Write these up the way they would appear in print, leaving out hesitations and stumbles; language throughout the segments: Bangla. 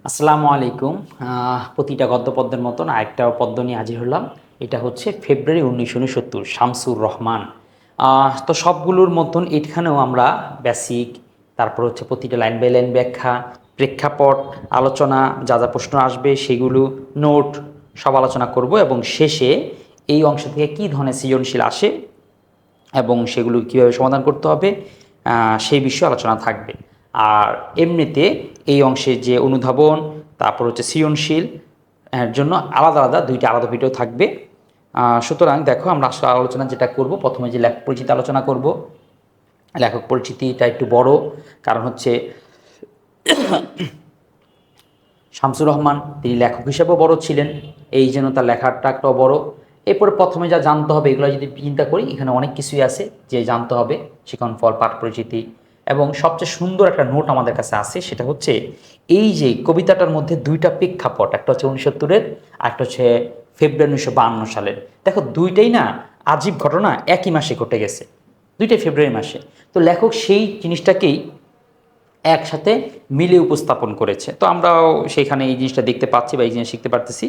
আসসালামু আলাইকুম। প্রতিটা গদ্য পদ্মের মতন আরেকটা পদ্য নিয়ে হাজির হলাম। এটা হচ্ছে ফেব্রুয়ারি 1969 শামসুর রহমান। তো সবগুলোর মতন এখানেও আমরা বেসিক, তারপর হচ্ছে প্রতিটা লাইন বাই লাইন ব্যাখ্যা, প্রেক্ষাপট, আলোচনা, যা যা প্রশ্ন আসবে সেগুলো, নোট সব আলোচনা করব এবং শেষে এই অংশ থেকে কী ধরনের সৃজনশীল আসে এবং সেগুলো কীভাবে সমাধান করতে হবে সেই বিষয়ে আলোচনা থাকবে। আর এমনিতে এই অংশে যে অনুধাবন, তারপর হচ্ছে সৃজনশীল এর জন্য আলাদা আলাদা দুইটা আলাদা ভিডিও থাকবে। সুতরাং দেখো, আমরা আসলে আলোচনা যেটা করব, প্রথমে যে লেখক পরিচিতি আলোচনা করব। লেখক পরিচিতিটা একটু বড়, কারণ হচ্ছে শামসুর রহমান তিনি লেখক হিসেবেও বড় ছিলেন, এই জন্য তার লেখাটা একটাও বড়। এরপরে প্রথমে যা জানতে হবে, এগুলো যদি চিন্তা করি, এখানে অনেক কিছুই আছে যে জানতে হবে, শিখন ফল, পাঠ পরিচিতি। এবং সবচেয়ে সুন্দর একটা নোট আমাদের কাছে আছে, সেটা হচ্ছে এই যে কবিতাটার মধ্যে দুইটা প্রেক্ষাপট, একটা হচ্ছে 1970-এর, আর একটা হচ্ছে ফেব্রুয়ারি 1952 সালের। দেখো, দুইটাই না আজীব ঘটনা, একই মাসে ঘটে গেছে, দুইটাই ফেব্রুয়ারি মাসে। তো লেখক সেই জিনিসটাকেই একসাথে মিলে উপস্থাপন করেছে। তো আমরাও সেইখানে এই জিনিসটা দেখতে পাচ্ছি বা এই জিনিস শিখতে পারতেছি।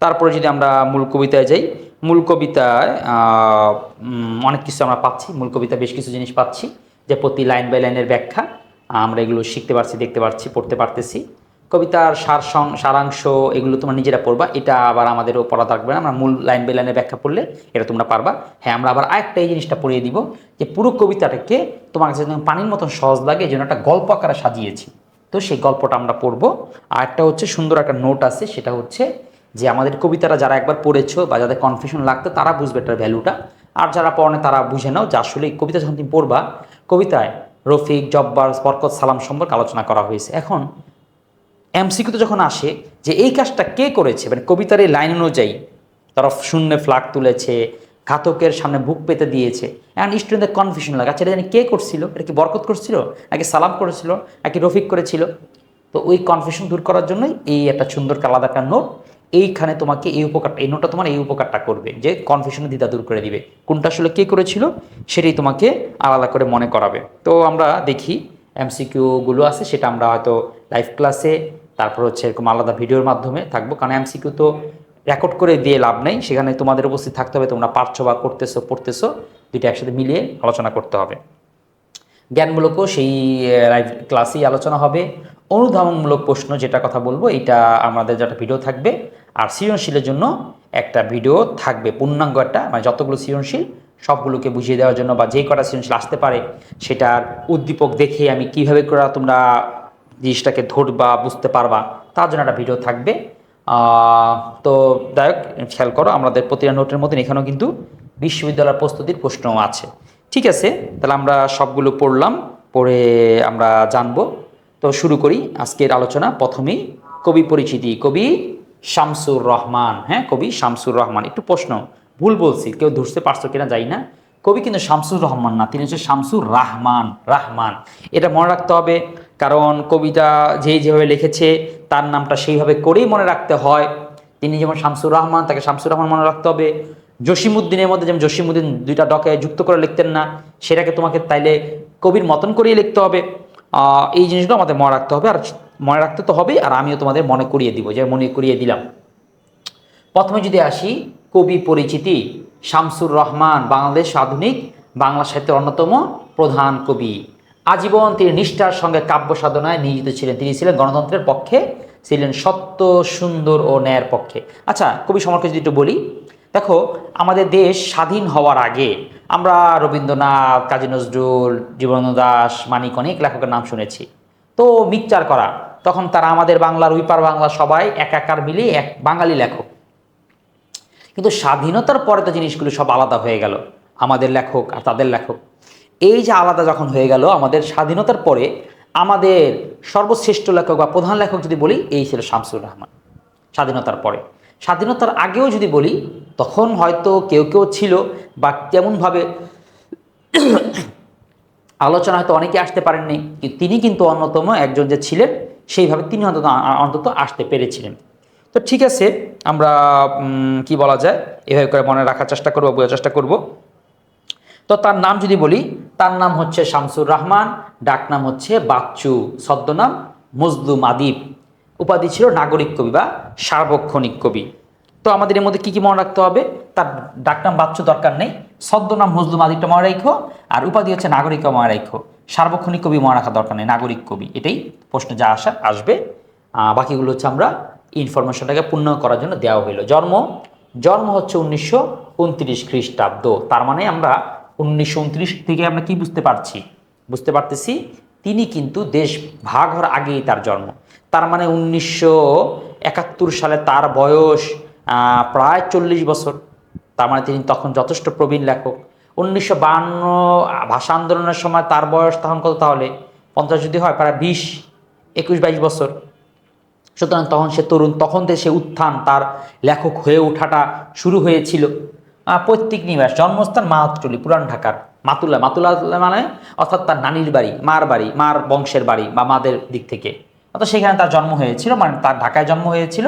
তারপরে যদি আমরা মূল কবিতায় যাই, মূল কবিতায় অনেক কিছু আমরা পাচ্ছি। মূল কবিতায় বেশ কিছু জিনিস পাচ্ছি, যে প্রতি লাইন বাই লাইনের ব্যাখ্যা আমরা এগুলো শিখতে পারছি, দেখতে পারছি, পড়তে পারতেছি। কবিতার সারাংশ এগুলো তোমরা নিজেরা পড়বা, এটা আবার আমাদেরও পড়া থাকবে না, আমরা মূল লাইন বাই লাইনের ব্যাখ্যা পড়লে এটা তোমরা পারবা। হ্যাঁ, আমরা আবার আরেকটা এই জিনিসটা পড়িয়ে দিব, যে পুরো কবিতাটাকে তোমার কাছে পানির মতন সহজ লাগে, এই জন্য একটা গল্প আকারে সাজিয়েছি। তো সেই গল্পটা আমরা পড়বো। আর একটা হচ্ছে সুন্দর একটা নোট আছে, সেটা হচ্ছে যে আমাদের কবিতাটা যারা একবার পড়েছো বা যাদের কনফিউশন লাগতো তারা বুঝবে এটার ভ্যালুটা। আর যারা পড়ে তারা বুঝে নাও যে আসলে এই কবিতা যখন তুমি পড়বা, কবিতায় রফিক, জব্বার, বরকত, সালাম সম্পর্কে আলোচনা করা হয়েছে। এখন এমসিকিউতে যখন আসে যে এই কাজটা কে করেছে, মানে কবিতার এই লাইন অনুযায়ী তারা শূন্যে ফ্ল্যাগ তুলেছে, ঘাতকের সামনে বুক পেতে দিয়েছে, এখন স্টুডেন্টদের কনফিউশন লাগে, আচ্ছা এটা জানি কে করছিল, এটা কি বরকত করছিল, নাকি সালাম করেছিল, নাকি রফিক করেছিল। তো ওই কনফিউশন দূর করার জন্যই এই একটা সুন্দর আলাদা একটা নোট। এইখানে তোমাকে এই উপকারটা, এই নোটটা তোমার এই উপকারটা করবে, যে কনফিউশনের দ্বিধা দূর করে দিবে, কোনটা আসলে কে করেছিল সেটাই তোমাকে আলাদা করে মনে করাবে। তো আমরা দেখি এমসিকিউগুলো আছে, সেটা আমরা হয়তো লাইভ ক্লাসে, তারপর হচ্ছে এরকম আলাদা ভিডিওর মাধ্যমে থাকবো, কারণ এমসিকিউ তো রেকর্ড করে দিয়ে লাভ নেই, সেখানে তোমাদের উপস্থিত থাকতে হবে, তোমরা পারছো বা করতেছো, পড়তেছো, দুইটা একসাথে মিলিয়ে আলোচনা করতে হবে। জ্ঞানমূলকও সেই লাইভ ক্লাসেই আলোচনা হবে। অনুধাবনমূলক প্রশ্ন যেটা কথা বলবো, এটা আমাদের যেটা ভিডিও থাকবে। আর সৃজনশীলের জন্য একটা ভিডিও থাকবে, পূর্ণাঙ্গ একটা, মানে যতগুলো সৃজনশীল সবগুলোকে বুঝিয়ে দেওয়ার জন্য, বা যে কটা সৃজনশীল আসতে পারে সেটার উদ্দীপক দেখে আমি কিভাবে করে তোমরা জিনিসটাকে ধরবা, বুঝতে পারবা, তার জন্য একটা ভিডিও থাকবে। তো যাই হোক, খেয়াল করো, আমাদের প্রতিটা নোটের মতন এখানেও কিন্তু বিশ্ববিদ্যালয়ের প্রস্তুতির প্রশ্নও আছে। ঠিক আছে, তাহলে আমরা সবগুলো পড়লাম, পড়ে আমরা জানবো। তো শুরু করি আজকের আলোচনা। প্রথমেই কবি পরিচিতি, কবি শামসুর রহমান। হ্যাঁ, কবি শামসুর রহমান। একটু প্রশ্ন, ভুল বলছি, কেউ ধরতে পারছো কিনা জানি না। কবি কিন্তু শামসুর রহমান না, তিনি হচ্ছে শামসুর রাহমান। রাহমান, এটা মনে রাখতে হবে, কারণ কবিতা যেভাবে লিখেছে তার নামটা সেইভাবে করেই মনে রাখতে হয়। তিনি যেমন শামসুর রহমান, তাকে শামসুর রহমান মনে রাখতে হবে। জসিমউদ্দিনের মধ্যে যেমন জসিমউদ্দিন দুইটা ডকে যুক্ত করে লিখতেন না, সেটাকে তোমাকে তাইলে কবির মতন করিয়ে লিখতে হবে। এই জিনিসগুলো আমাদের মনে রাখতে হবে, আর মনে রাখতে তো হবেই, আর আমিও তোমাদের মনে করিয়ে দিব, যে মনে করিয়ে দিলাম। প্রথমে যদি আসি, কবি পরিচিতি। শামসুর রহমান বাংলাদেশ আধুনিক বাংলা সাহিত্যের অন্যতম প্রধান কবি। আজীবন তিনি নিষ্ঠার সঙ্গে কাব্য সাধনায় নিয়োজিত ছিলেন। তিনি ছিলেন গণতন্ত্রের পক্ষে, ছিলেন সত্য, সুন্দর ও ন্যায়ের পক্ষে। আচ্ছা, কবি সম্পর্কে যদি একটু বলি, দেখো, আমাদের দেশ স্বাধীন হওয়ার আগে আমরা রবীন্দ্রনাথ, কাজী নজরুল, জীবনানন্দ দাশ, মানিক, অনেক লেখকের নাম শুনেছি। তো মিকচার করা, তখন তারা আমাদের বাংলার, উইপার বাংলা সবাই একাকার মিলিয়ে এক বাঙালি লেখক। কিন্তু স্বাধীনতার পরে তো জিনিসগুলো সব আলাদা হয়ে গেল, আমাদের লেখক আর তাদের লেখক। এই যে আলাদা যখন হয়ে গেল আমাদের স্বাধীনতার পরে, আমাদের সর্বশ্রেষ্ঠ লেখক বা প্রধান লেখক যদি বলি, এই ছিল শামসুর রহমান। স্বাধীনতার পরে, স্বাধীনতার আগেও যদি বলি, তখন হয়তো কেউ কেউ ছিল, বা তেমনভাবে আলোচনা হয়তো অনেকে আসতে পারেননি, কিন্তু তিনি কিন্তু অন্যতম একজন যে ছিলেন, সেইভাবে তিনি অন্তত অন্তত আসতে পেরেছিলেন। তো ঠিক আছে, আমরা কি বলা যায়, এভাবে করে মনে রাখার চেষ্টা করবো, বোঝার চেষ্টা করব। তো তার নাম যদি বলি, তার নাম হচ্ছে শামসুর রহমান, ডাক নাম হচ্ছে বাচ্চু, ছদ্মনাম মজলুম আদিব। উপাধি ছিল নাগরিক কবি বা সার্বক্ষণিক কবি। তো আমাদের এর মধ্যে কি কি মনে রাখতে হবে? তার ডাকনাম বাচ্চু দরকার নেই, ছদ্মনাম মজলুম আদিটা মনে রাখো, আর উপাধি হচ্ছে নাগরিক মনে রাখো। সার্বক্ষণিক কবি মনে রাখার দরকার নেই, নাগরিক কবি, এটাই প্রশ্ন যা আসবে। বাকিগুলো হচ্ছে আমরা ইনফরমেশনটাকে পূর্ণ করার জন্য দেওয়া হইলো। জন্ম হচ্ছে 1929 খ্রিস্টাব্দ। তার মানে আমরা 1929 থেকে আমরা কি বুঝতে পারতেছি তিনি কিন্তু দেশ ভাগ হওয়ার আগেই তার জন্ম। তার মানে 1971 সালে তার বয়স প্রায় 40 বছর। তার মানে তিনি তখন যথেষ্ট প্রবীণ লেখক। 1952 ভাষা আন্দোলনের সময় তার বয়স তখন কত? তাহলে 50 যদি হয়, প্রায় 21-22 বছর। সুতরাং তখন সে তরুণ, তখন থেকে সে উত্থান, তার লেখক হয়ে ওঠাটা শুরু হয়েছিল। পৈতৃক নিবাস, জন্মস্থান মাহাতটুলি, পুরান ঢাকার মাতুলা। মাতুলা মানে অর্থাৎ তার নানির বাড়ি, মার বংশের বাড়ি বা মাদের দিক থেকে, অর্থাৎ সেখানে তার জন্ম হয়েছিল, মানে তার ঢাকায় জন্ম হয়েছিল।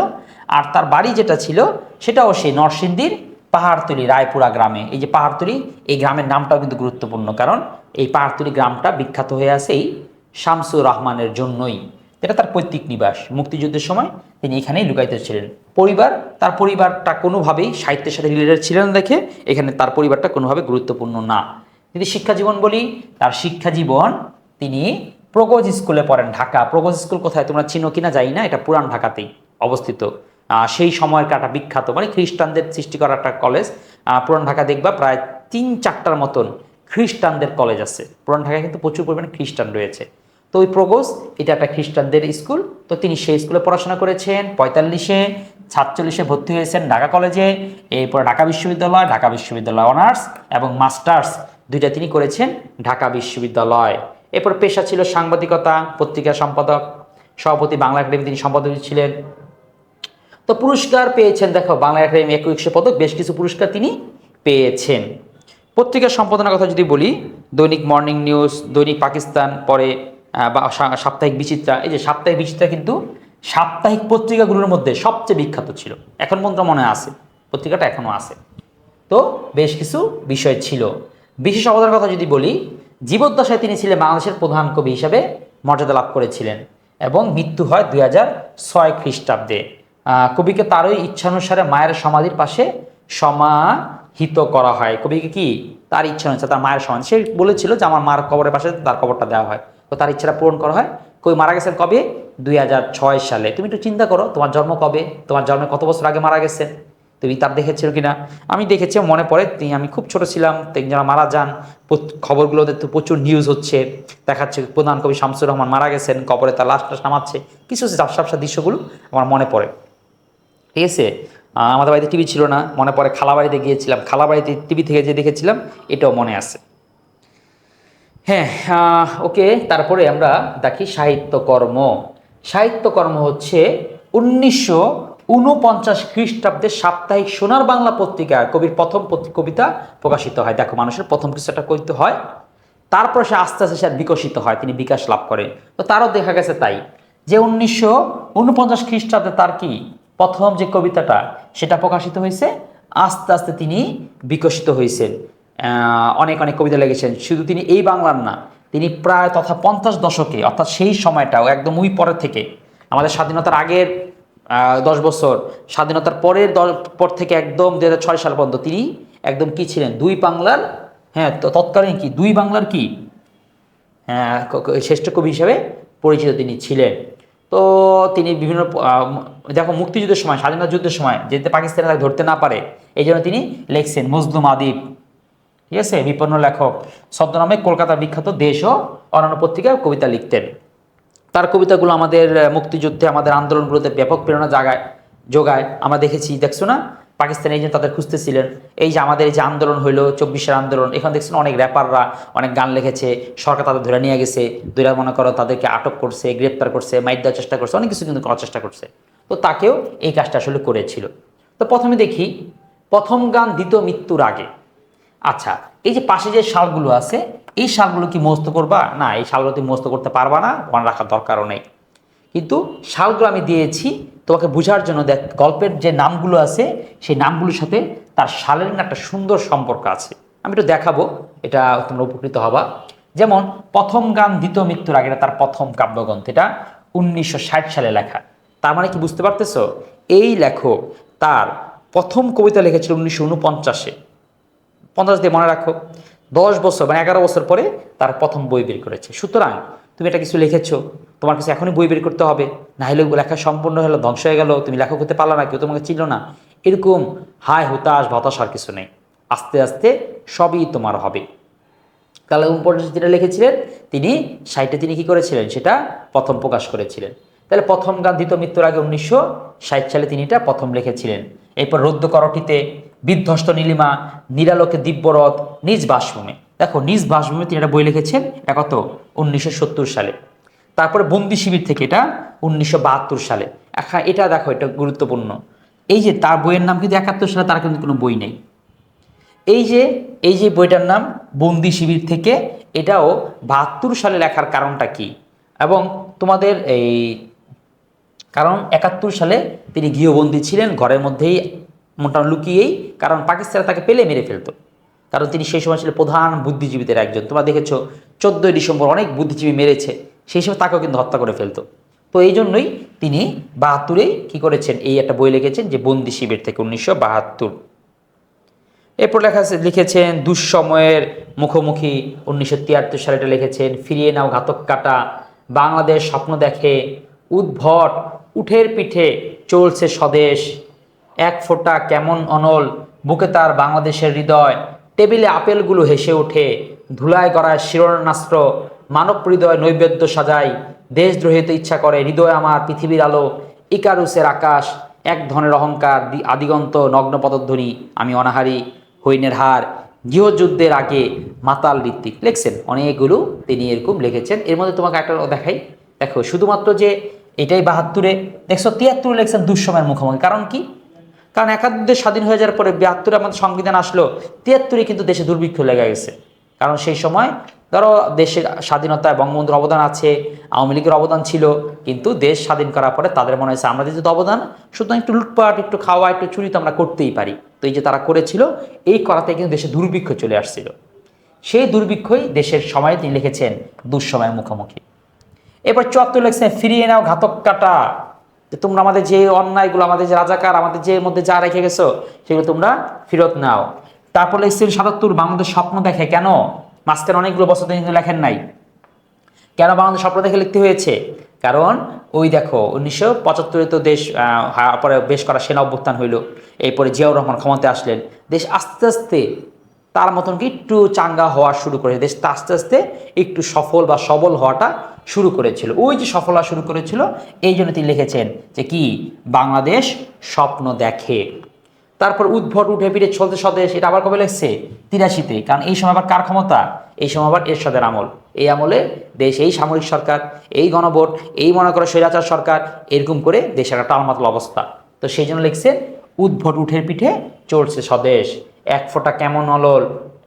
আর তার বাড়ি যেটা ছিল সেটাও সেই নরসিংদীর পাহাড়তলী রায়পুরা গ্রামে। এই যে পাহাড়তলী, এই গ্রামের নামটাও কিন্তু গুরুত্বপূর্ণ, কারণ এই পাহাড়তলী গ্রামটা বিখ্যাত হয়ে আছে এই শামসুর রহমানের জন্যই। এটা তার পৈতৃক নিবাস। মুক্তিযুদ্ধের সময় তিনি এখানেই লুকায়িত ছিলেন। তার পরিবারটা কোনোভাবেই সাহিত্যের সাথে রিলেটেড ছিল না দেখে এখানে তার পরিবারটা কোনোভাবে গুরুত্বপূর্ণ না। যদি শিক্ষা জীবন বলি, তার শিক্ষা জীবন, তিনি প্রগজ স্কুলে পড়েন। ঢাকা প্রগজ স্কুল কোথায় তোমরা চিনো কিনা জানি না, এটা পুরান ঢাকাতেই অবস্থিত। সেই সময়ের একটা বিখ্যাত, মানে খ্রিস্টানদের সৃষ্টি করা একটা কলেজ। পুরান ঢাকা দেখবা প্রায় 3-4টার মতন খ্রিস্টানদের কলেজ আছে। পুরান ঢাকায় কিন্তু প্রচুর পরিমাণে খ্রিস্টান রয়েছে। তো ওই প্রগোস, এটা একটা খ্রিস্টানদের স্কুল। তো তিনি সেই স্কুলে পড়াশোনা করেছেন। 45-47 ভর্তি হয়েছেন ঢাকা কলেজে। এরপর ঢাকা বিশ্ববিদ্যালয় অনার্স এবং মাস্টার্স দুইটা তিনি করেছেন ঢাকা বিশ্ববিদ্যালয়। এরপর পেশা ছিল সাংবাদিকতা, পত্রিকা সম্পাদক, সভাপতি বাংলা একাডেমি তিনি সম্পাদক ছিলেন। তো পুরস্কার পেয়েছেন, দেখো বাংলা একাডেমি 21 পদক, বেশ কিছু পুরস্কার তিনি পেয়েছেন। পত্রিকার সম্পাদনার কথা যদি বলি, দৈনিক মর্নিং নিউজ, দৈনিক পাকিস্তান, পরে বা সাপ্তাহিক বিচিত্রা। এই যে সাপ্তাহিক বিচিত্রা কিন্তু সাপ্তাহিক পত্রিকাগুলোর মধ্যে সবচেয়ে বিখ্যাত ছিল, এখন পর্যন্ত মনে আছে, পত্রিকাটা এখনও আছে। তো বেশ কিছু বিষয় ছিল। বিশেষ অবদানের কথা যদি বলি, জীবদ্দশায় তিনি ছিলেন বাংলাদেশের প্রধান কবি হিসাবে মর্যাদা লাভ করেছিলেন এবং মৃত্যু হয় 2006 খ্রিস্টাব্দে। কবিকে তারই ইচ্ছানুসারে মায়ের সমাধির পাশে সমাহিত করা হয়। কবিকে কি তার ইচ্ছা অনুসারে তার মায়ের সমাধি, সে বলেছিল যে আমার মার কবরের পাশে তার কবরটা দেওয়া হয়, তো তার ইচ্ছাটা পূরণ করা হয়। কবি মারা গেছেন কবে? 2006 সালে। তুমি একটু চিন্তা করো, তোমার জন্ম কবে? তোমার জন্মের কত বছর আগে মারা গেছেন? তুমি তার দেখেছিল কিনা? আমি দেখেছি, মনে পড়ে আমি খুব ছোট ছিলাম, যারা মারা যান খবরগুলোতে তো প্রচুর নিউজ হচ্ছে, দেখাচ্ছে প্রধান কবি শামসুর রহমান মারা গেছেন, কবরে তার লাশটা নামাচ্ছে, কিছু ঝাপসা দৃশ্যগুলো আমার মনে পড়ে। ঠিক আছে, আমাদের বাড়িতে টিভি ছিল না, মনে পড়ে খালাবাড়িতে গিয়েছিলাম, খালাবাড়িতে টিভি থেকে যে দেখেছিলাম এটাও মনে আছে। হ্যাঁ, ওকে। তারপরে আমরা দেখি সাহিত্যকর্ম হচ্ছে 1949 খ্রিস্টাব্দে সাপ্তাহিক সোনার বাংলা পত্রিকায় কবির প্রথম কবিতা প্রকাশিত হয়। দেখো, মানুষের প্রথম কিছু একটা কবিতা হয়, তারপর সে আস্তে আস্তে সে বিকশিত হয়, তিনি বিকাশ লাভ করেন। তো তারও দেখা গেছে তাই, যে 1949 খ্রিস্টাব্দে তার কি প্রথম যে কবিতাটা সেটা প্রকাশিত হয়েছে, আস্তে আস্তে তিনি বিকশিত হয়েছেন, অনেক কবিতা লিখেছেন। শুধু তিনি এই বাংলার না, তিনি প্রায় তথা 50 দশকে, অর্থাৎ সেই সময়টাও একদম ওই পরের থেকে, আমাদের স্বাধীনতার আগের 10 বছর, স্বাধীনতার পরের পর থেকে একদম 2006 সাল পর্যন্ত তিনি একদম কি ছিলেন, দুই বাংলার, হ্যাঁ তৎকালীন কি দুই বাংলার কি শ্রেষ্ঠ কবি হিসেবে পরিচিত তিনি ছিলেন। তো তিনি বিভিন্ন দেখো মুক্তিযুদ্ধের সময়, স্বাধীনতা যুদ্ধের সময় যেতে পাকিস্তানে তাকে ধরতে না পারে, এই জন্য তিনি লিখছেন মজলুম আদিব, ঠিক আছে, বিপন্ন লেখক, ছদ্মনামে কলকাতার বিখ্যাত দেশ ও অন্যান্য পত্রিকায় কবিতা লিখতেন। তার কবিতাগুলো আমাদের মুক্তিযুদ্ধে, আমাদের আন্দোলনগুলোতে ব্যাপক প্রেরণা যোগায়। আমরা দেখছো না, পাকিস্তানে এই যে তাদের খুঁজতেছিলেন, এই যে আমাদের এই যে আন্দোলন হইলো 24-এর আন্দোলন, এখানে দেখছেন অনেক র্যাপাররা অনেক গান লিখেছে, সরকার তাদের ধরে নিয়ে গেছে, ধরে মনে করো তাদেরকে আটক করছে, গ্রেপ্তার করছে, মাইর দেওয়ার চেষ্টা করছে, অনেক কিছু কিন্তু করার চেষ্টা করছে। তো তাকেও এই কাজটা আসলে করেছিল। তো প্রথমে দেখি, প্রথম গান দিত মৃত্যুর আগে। আচ্ছা, এই যে পাশে যে শালগুলো আছে, এই শালগুলো কি মুখস্থ করবা? না, এই শালগুলো তুমি মুখস্থ করতে পারবা না, মনে রাখার দরকারও নেই। কিন্তু শালগুলো আমি দিয়েছি তোমাকে বোঝার জন্য। দেখ, গল্পের যে নামগুলো আছে সেই নামগুলোর সাথে তার শালের একটা সুন্দর সম্পর্ক আছে। আমি একটু দেখাবো, এটা তোমরা উপকৃত হবা। যেমন প্রথম গান দ্বিতীয় মৃত্যুর আগে, এটা তার প্রথম কাব্যগ্রন্থ, এটা 1960 সালে লেখা। তার মানে কি বুঝতে পারতেছো? এই লেখক তার প্রথম কবিতা লিখেছিল 1949-এ। 50 দিয়ে মনে রাখো, 10 বছর মানে 11 বছর পরে তার প্রথম বই বের করেছে। সুতরাং তুমি এটা কিছু লিখেছো, তোমার কাছে এখনই বই বের করতে হবে, না হলে লেখা সম্পূর্ণ হলো, ধ্বংস হয়ে গেল, তুমি লেখক হতে পারলা না, কেউ তোমাকে চিনল না, এরকম হায় হতাশ হতাশার কিছু নেই। আস্তে আস্তে সবই তোমার হবে। তাহলে পর্যন্ত যেটা লিখেছিলেন তিনি 60-এ তিনি কি করেছিলেন সেটা প্রথম প্রকাশ করেছিলেন। তাহলে প্রথম গান দ্বিতীয় মৃত্যুর আগে 1960 সালে তিনি এটা প্রথম লিখেছিলেন। এরপর রৌদ্র করটিতে, বিধ্বস্ত নীলিমা, নিরালোকে দিব্যরথ, নিজ বাসভূমে। দেখো নিজ বাসভূমে তিনি একটা বই লিখেছেন, এটা কত? 1970 সালে। তারপরে বন্দি শিবির থেকে, এটা 1972 সালে। এখন এটা দেখো, এটা গুরুত্বপূর্ণ। এই যে তার বইয়ের নাম কিন্তু 71 সালে তার কিন্তু কোনো বই নেই। এই যে বইটার নাম বন্দি শিবির থেকে, এটাও 72 সালে লেখার কারণটা কি? এবং তোমাদের এই কারণ 71 সালে তিনি গৃহবন্দী ছিলেন, ঘরের মধ্যেই মোটামুটি লুকিয়েই, কারণ পাকিস্তানে তাকে পেলে মেরে ফেলতো। কারণ তিনি সেই সময় ছিলেন প্রধান বুদ্ধিজীবীদের একজন। তোমরা দেখেছো 14ই ডিসেম্বর অনেক বুদ্ধিজীবী মেরেছে, সেই সময় তাকেও কিন্তু হত্যা করে ফেলতো। তো এই জন্যই তিনি 72-এ কী করেছেন, এই একটা বই লিখেছেন যে বন্দি শিবির থেকে 1972। এরপর লিখেছেন দুঃসময়ের মুখোমুখি, 1973 সালে এটা লিখেছেন। ফিরিয়ে নাও ঘাতক কাটা, বাংলাদেশ স্বপ্ন দেখে, উদ্ভট উঠের পিঠে চলছে স্বদেশ, এক ফোঁটা কেমন অনল, বুকে তার বাংলাদেশের হৃদয়, টেবিলে আপেলগুলো হেসে ওঠে, ধুলায় গড়ায় শিরোনাস্ত্র, মানব হৃদয় নৈবেদ্য সাজায়, দেশদ্রোহিতে ইচ্ছা করে হৃদয় আমার পৃথিবীর আলো, ইকারুসের আকাশ, এক ধরনের অহংকার, আদিগন্ত নগ্ন পদধ্বনি, আমি অনাহারী হইনের হার, গৃহযুদ্ধের আগে মাতাল ঋত্বিক। লিখছেন অনেকগুলো তিনি এরকম লিখেছেন। এর মধ্যে তোমাকে একটা দেখাই, দেখো শুধুমাত্র যে এটাই 72-এ, দেখছো 73-এ লিখছেন দুঃসময়ের মুখোমুখি। কারণ কি? কারণ 71 দেশ স্বাধীন হয়ে যাওয়ার পরে 72-এ আমাদের সংবিধান আসলো, 73-এ কিন্তু দেশে দুর্ভিক্ষ লেগে গেছে। কারণ সেই সময় ধরো দেশের স্বাধীনতায় বঙ্গবন্ধুর অবদান আছে, আওয়ামী লীগের অবদান ছিল, কিন্তু দেশ স্বাধীন করার পরে তাদের মনে হয়েছে আমরা যেহেতু অবদান, সুতরাং একটু লুটপাট, একটু খাওয়া, একটু চুরি তো আমরা করতেই পারি। তো এই যে তারা করেছিল, এই করাতে কিন্তু দেশে দুর্ভিক্ষ চলে আসছিল। সেই দুর্ভিক্ষই দেশের সময় তিনি লিখেছেন দুঃসময়ের মুখোমুখি। এবার 74 লিখছেন ফিরিয়ে নাও ঘাতক কাটা, যে তোমরা আমাদের যে অন্যায়গুলো, আমাদের যে রাজাকার, আমাদের যে মধ্যে যা রেখে গেছো সেগুলো তোমরা ফেরত নাও। তারপর লিখছেন 77 বাংলাদেশ স্বপ্ন দেখে। কেন? মাঝখানে অনেকগুলো বছর তিনি কিন্তু লেখেন নাই। কেন বাংলাদেশ স্বপ্ন দেখে লিখতে হয়েছে? কারণ ওই দেখো 1975-এ তো দেশ পরে বেশ করা সেনা অভ্যুত্থান হইল, এরপরে জিয়াউর রহমান ক্ষমতায় আসলেন, দেশ আস্তে আস্তে তার মতন কি একটু চাঙ্গা হওয়া শুরু করে, দেশ আস্তে আস্তে একটু সফল বা সবল হওয়াটা শুরু করেছিল। ওই যে সফল হওয়া শুরু করেছিল, এই জন্য তিনি লিখেছেন যে কি বাংলাদেশ স্বপ্ন দেখে। তারপর উদ্ভট উঠে ফিরে চলতে স্বদেশ, এটা আবার কবে লিখছে? 83-তে। কারণ এই সময় আবার কার ক্ষমতা? এই সময় আবার এরশাদের আমল। এই আমলে দেশ এই সামরিক সরকার, এই গণভোট, এই মনে করো স্বৈরাচার সরকার, এরকম করে দেশের একটা টালমাটাল অবস্থা। তো সেই জন্য লিখছে উদ্ভট উঠের পিঠে চলছে স্বদেশ, এক ফোঁটা কেমন অলল।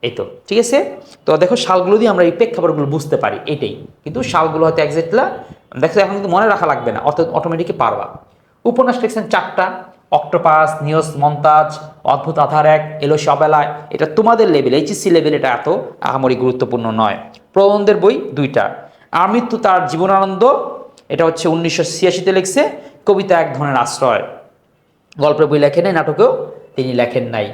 এই তো ঠিক আছে। তো দেখো সালগুলো দিয়ে আমরা এই প্রেক্ষাপটগুলো বুঝতে পারি, এটাই। কিন্তু সালগুলো হয়তো একজ্যাক্টলা দেখো এখন কিন্তু মনে রাখা লাগবে না, অটোমেটিকই পারবা। উপন্যাস লিখছেন 4টা, অক্টোপাস, নিয়স মন্তাজ, অদ্ভুত আধার এক, এলোসি অবেলায়। এটা তোমাদের লেভেল, এইচএসসি লেভেল, এটা এত আহামরি গুরুত্বপূর্ণ নয়। প্রবন্ধের বই 2টা, আমৃত্যু তার জীবনানন্দ, এটা হচ্ছে 1986-তে লিখছে। কবিতা এক ধরনের আশ্রয়। গল্পের বই লেখেন নাই, নাটকেও তিনি লেখেন নাই।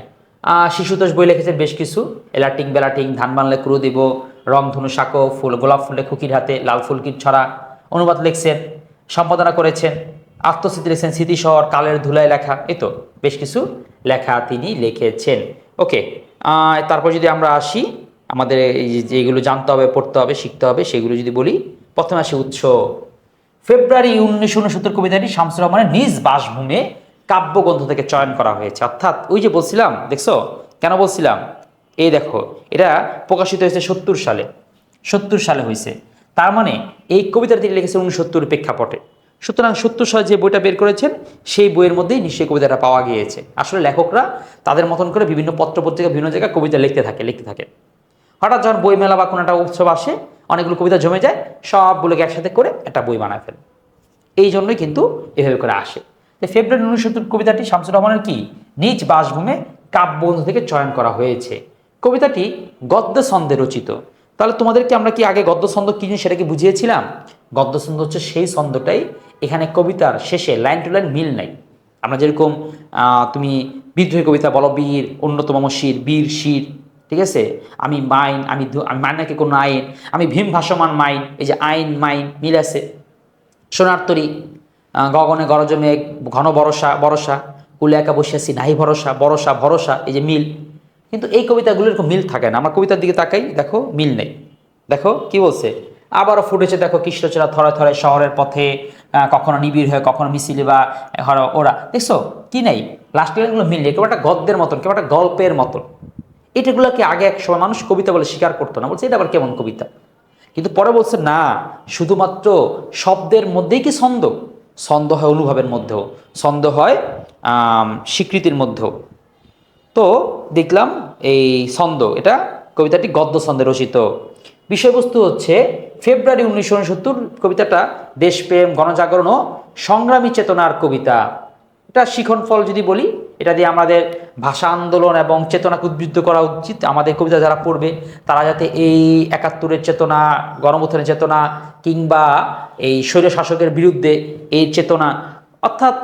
শিশুতোষ বই লিখেছেন বেশ কিছু, এলাটিং বেলাটিং, ধান বানলে ক্রু দিব, রংধনু শাকো, ফুল গোলাপ ফুলে খুকির হাতে, লাল ফুলকির ছড়া। অনুবাদ লিখছেন, সম্পাদনা করেছেন। আত্মস্মৃতি লিখছেন স্মৃতিশহর, কালের ধুলায় লেখা। এই তো বেশ কিছু লেখা তিনি লিখেছেন। ওকে, তারপর যদি আমরা আসি আমাদের এই যেগুলো জানতে হবে, পড়তে হবে, শিখতে হবে, সেগুলো যদি বলি, প্রথমে আসি উৎস। ফেব্রুয়ারি 1969 কবিতাটি শামসুর রহমানের নিজ বাসভূমে কাব্যগ্রন্থ থেকে চয়ন করা হয়েছে। অর্থাৎ ওই যে বলছিলাম, দেখছো কেন বলছিলাম, এই দেখো এটা প্রকাশিত হয়েছে 70 সালে, 70 সালে হয়েছে। তার মানে এই কবিতাটি তিনি লিখেছেন 1970 প্রেক্ষাপটে। সুতরাং 70 সালে যে বইটা বের করেছেন সেই বইয়ের মধ্যেই নিশ্চয়ই কবিতাটা পাওয়া গিয়েছে। আসলে লেখকরা তাদের মতন করে বিভিন্ন পত্রপত্রিকা, বিভিন্ন জায়গায় কবিতা লিখতে থাকে। হঠাৎ যখন বই মেলা বা কোনো একটা উৎসব আসে, অনেকগুলো কবিতা জমে যায়, সবগুলোকে একসাথে করে একটা বই বানায় ফেলে। এই জন্যই কিন্তু এভাবে করে আসে। ফেব্রুয়ারি 1970 কবিতাটি শামসুর রহমানের কি নিজ বাসভূমে কাব্যগ্রন্থ থেকে চয়ন করা হয়েছে। কবিতাটি গদ্য ছন্দে রচিত। তাহলে তোমাদেরকে আমরা কি আগে গদ্য ছন্দ কি জিনিস সেটা কি বুঝিয়েছিলাম? গদ্য ছন্দ হচ্ছে সেই ছন্দটাই এখানে কবিতার শেষে লাইন টু লাইন মিল নাই। আমরা যেরকম তুমি বিদ্রোহী কবিতা বলো, বীর অন্যতম শির, বীর শির, ঠিক আছে, আমি মাইন, আমি মাইন নাকি কোনো আইন, আমি ভীম ভাসমান মাইন, এই যে আইন মাইন মিল আছে। সোনার তরী, গগনে গরজ মেঘ, ঘন বরষা বরষা, কুলে একা বসিয়াছি নাহি ভরসা, বরষা ভরসা, এই যে মিল। কিন্তু এই কবিতাগুলো এরকম মিল থাকে না। আমরা কবিতার দিকে তাকাই, দেখো মিল নেই। দেখো কি বলছে, আবারও ফুটেছে দেখো কৃষ্ণচূড়া থরে থরে শহরের পথে, কখনো নিবিড় হয়ে কখনো মিছিলে বা ওরা, দেখছো কি নেই, লাস্ট লাইনগুলো মিল নেই, কেউ একটা গদ্যের মতন, কেউ একটা গল্পের মতন। এটাগুলোকে আগে এক সময় মানুষ কবিতা বলে স্বীকার করতো না, বলছে এটা আবার কেমন কবিতা। কিন্তু পরে বলছে না, শুধুমাত্র শব্দের মধ্যেই কি ছন্দ, ছন্দ হয় অনুভবের মধ্যেও, ছন্দ হয় স্বীকৃতির মধ্যেও। তো দেখলাম এই ছন্দ, এটা কবিতাটি গদ্য ছন্দে রচিত। বিষয়বস্তু হচ্ছে ফেব্রুয়ারি 1969, কবিতাটা দেশপ্রেম, গণজাগরণ ও সংগ্রামী চেতনার কবিতা। এটা শিখন ফল যদি বলি, এটা দিয়ে আমাদের ভাষা আন্দোলন এবং চেতনাকে উদ্বুদ্ধ করা উচিত। আমাদের কবিতা যারা পড়বে তারা যাতে এই 71-এর চেতনা, গণঅভ্যুত্থানের চেতনা, কিংবা এই স্বৈর শাসকের বিরুদ্ধে এই চেতনা, অর্থাৎ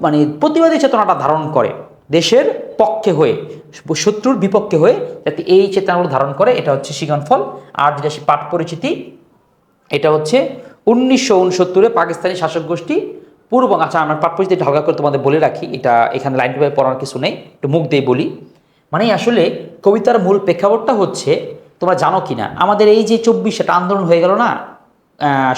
মানে প্রতিবাদী চেতনাটা ধারণ করে, দেশের পক্ষে হয়ে, শত্রুর বিপক্ষে হয়ে যাতে এই চেতনাগুলো ধারণ করে, এটা হচ্ছে শিখন ফল। আর যেটা পাঠ পরিচিতি, এটা হচ্ছে 1969-এ পাকিস্তানি শাসক গোষ্ঠী পূর্ব, আচ্ছা আমার পাঠ পরিচিতি হালকা করে তোমাদের বলে রাখি, এটা এখানে লাইন টু লাইন পড়ার কিছু নেই, একটু মুখ দিয়ে বলি। মানে আসলে কবিতার মূল প্রেক্ষাপটটা হচ্ছে, তোমরা জানো কি না, আমাদের এই যে 24 আন্দোলন হয়ে গেল না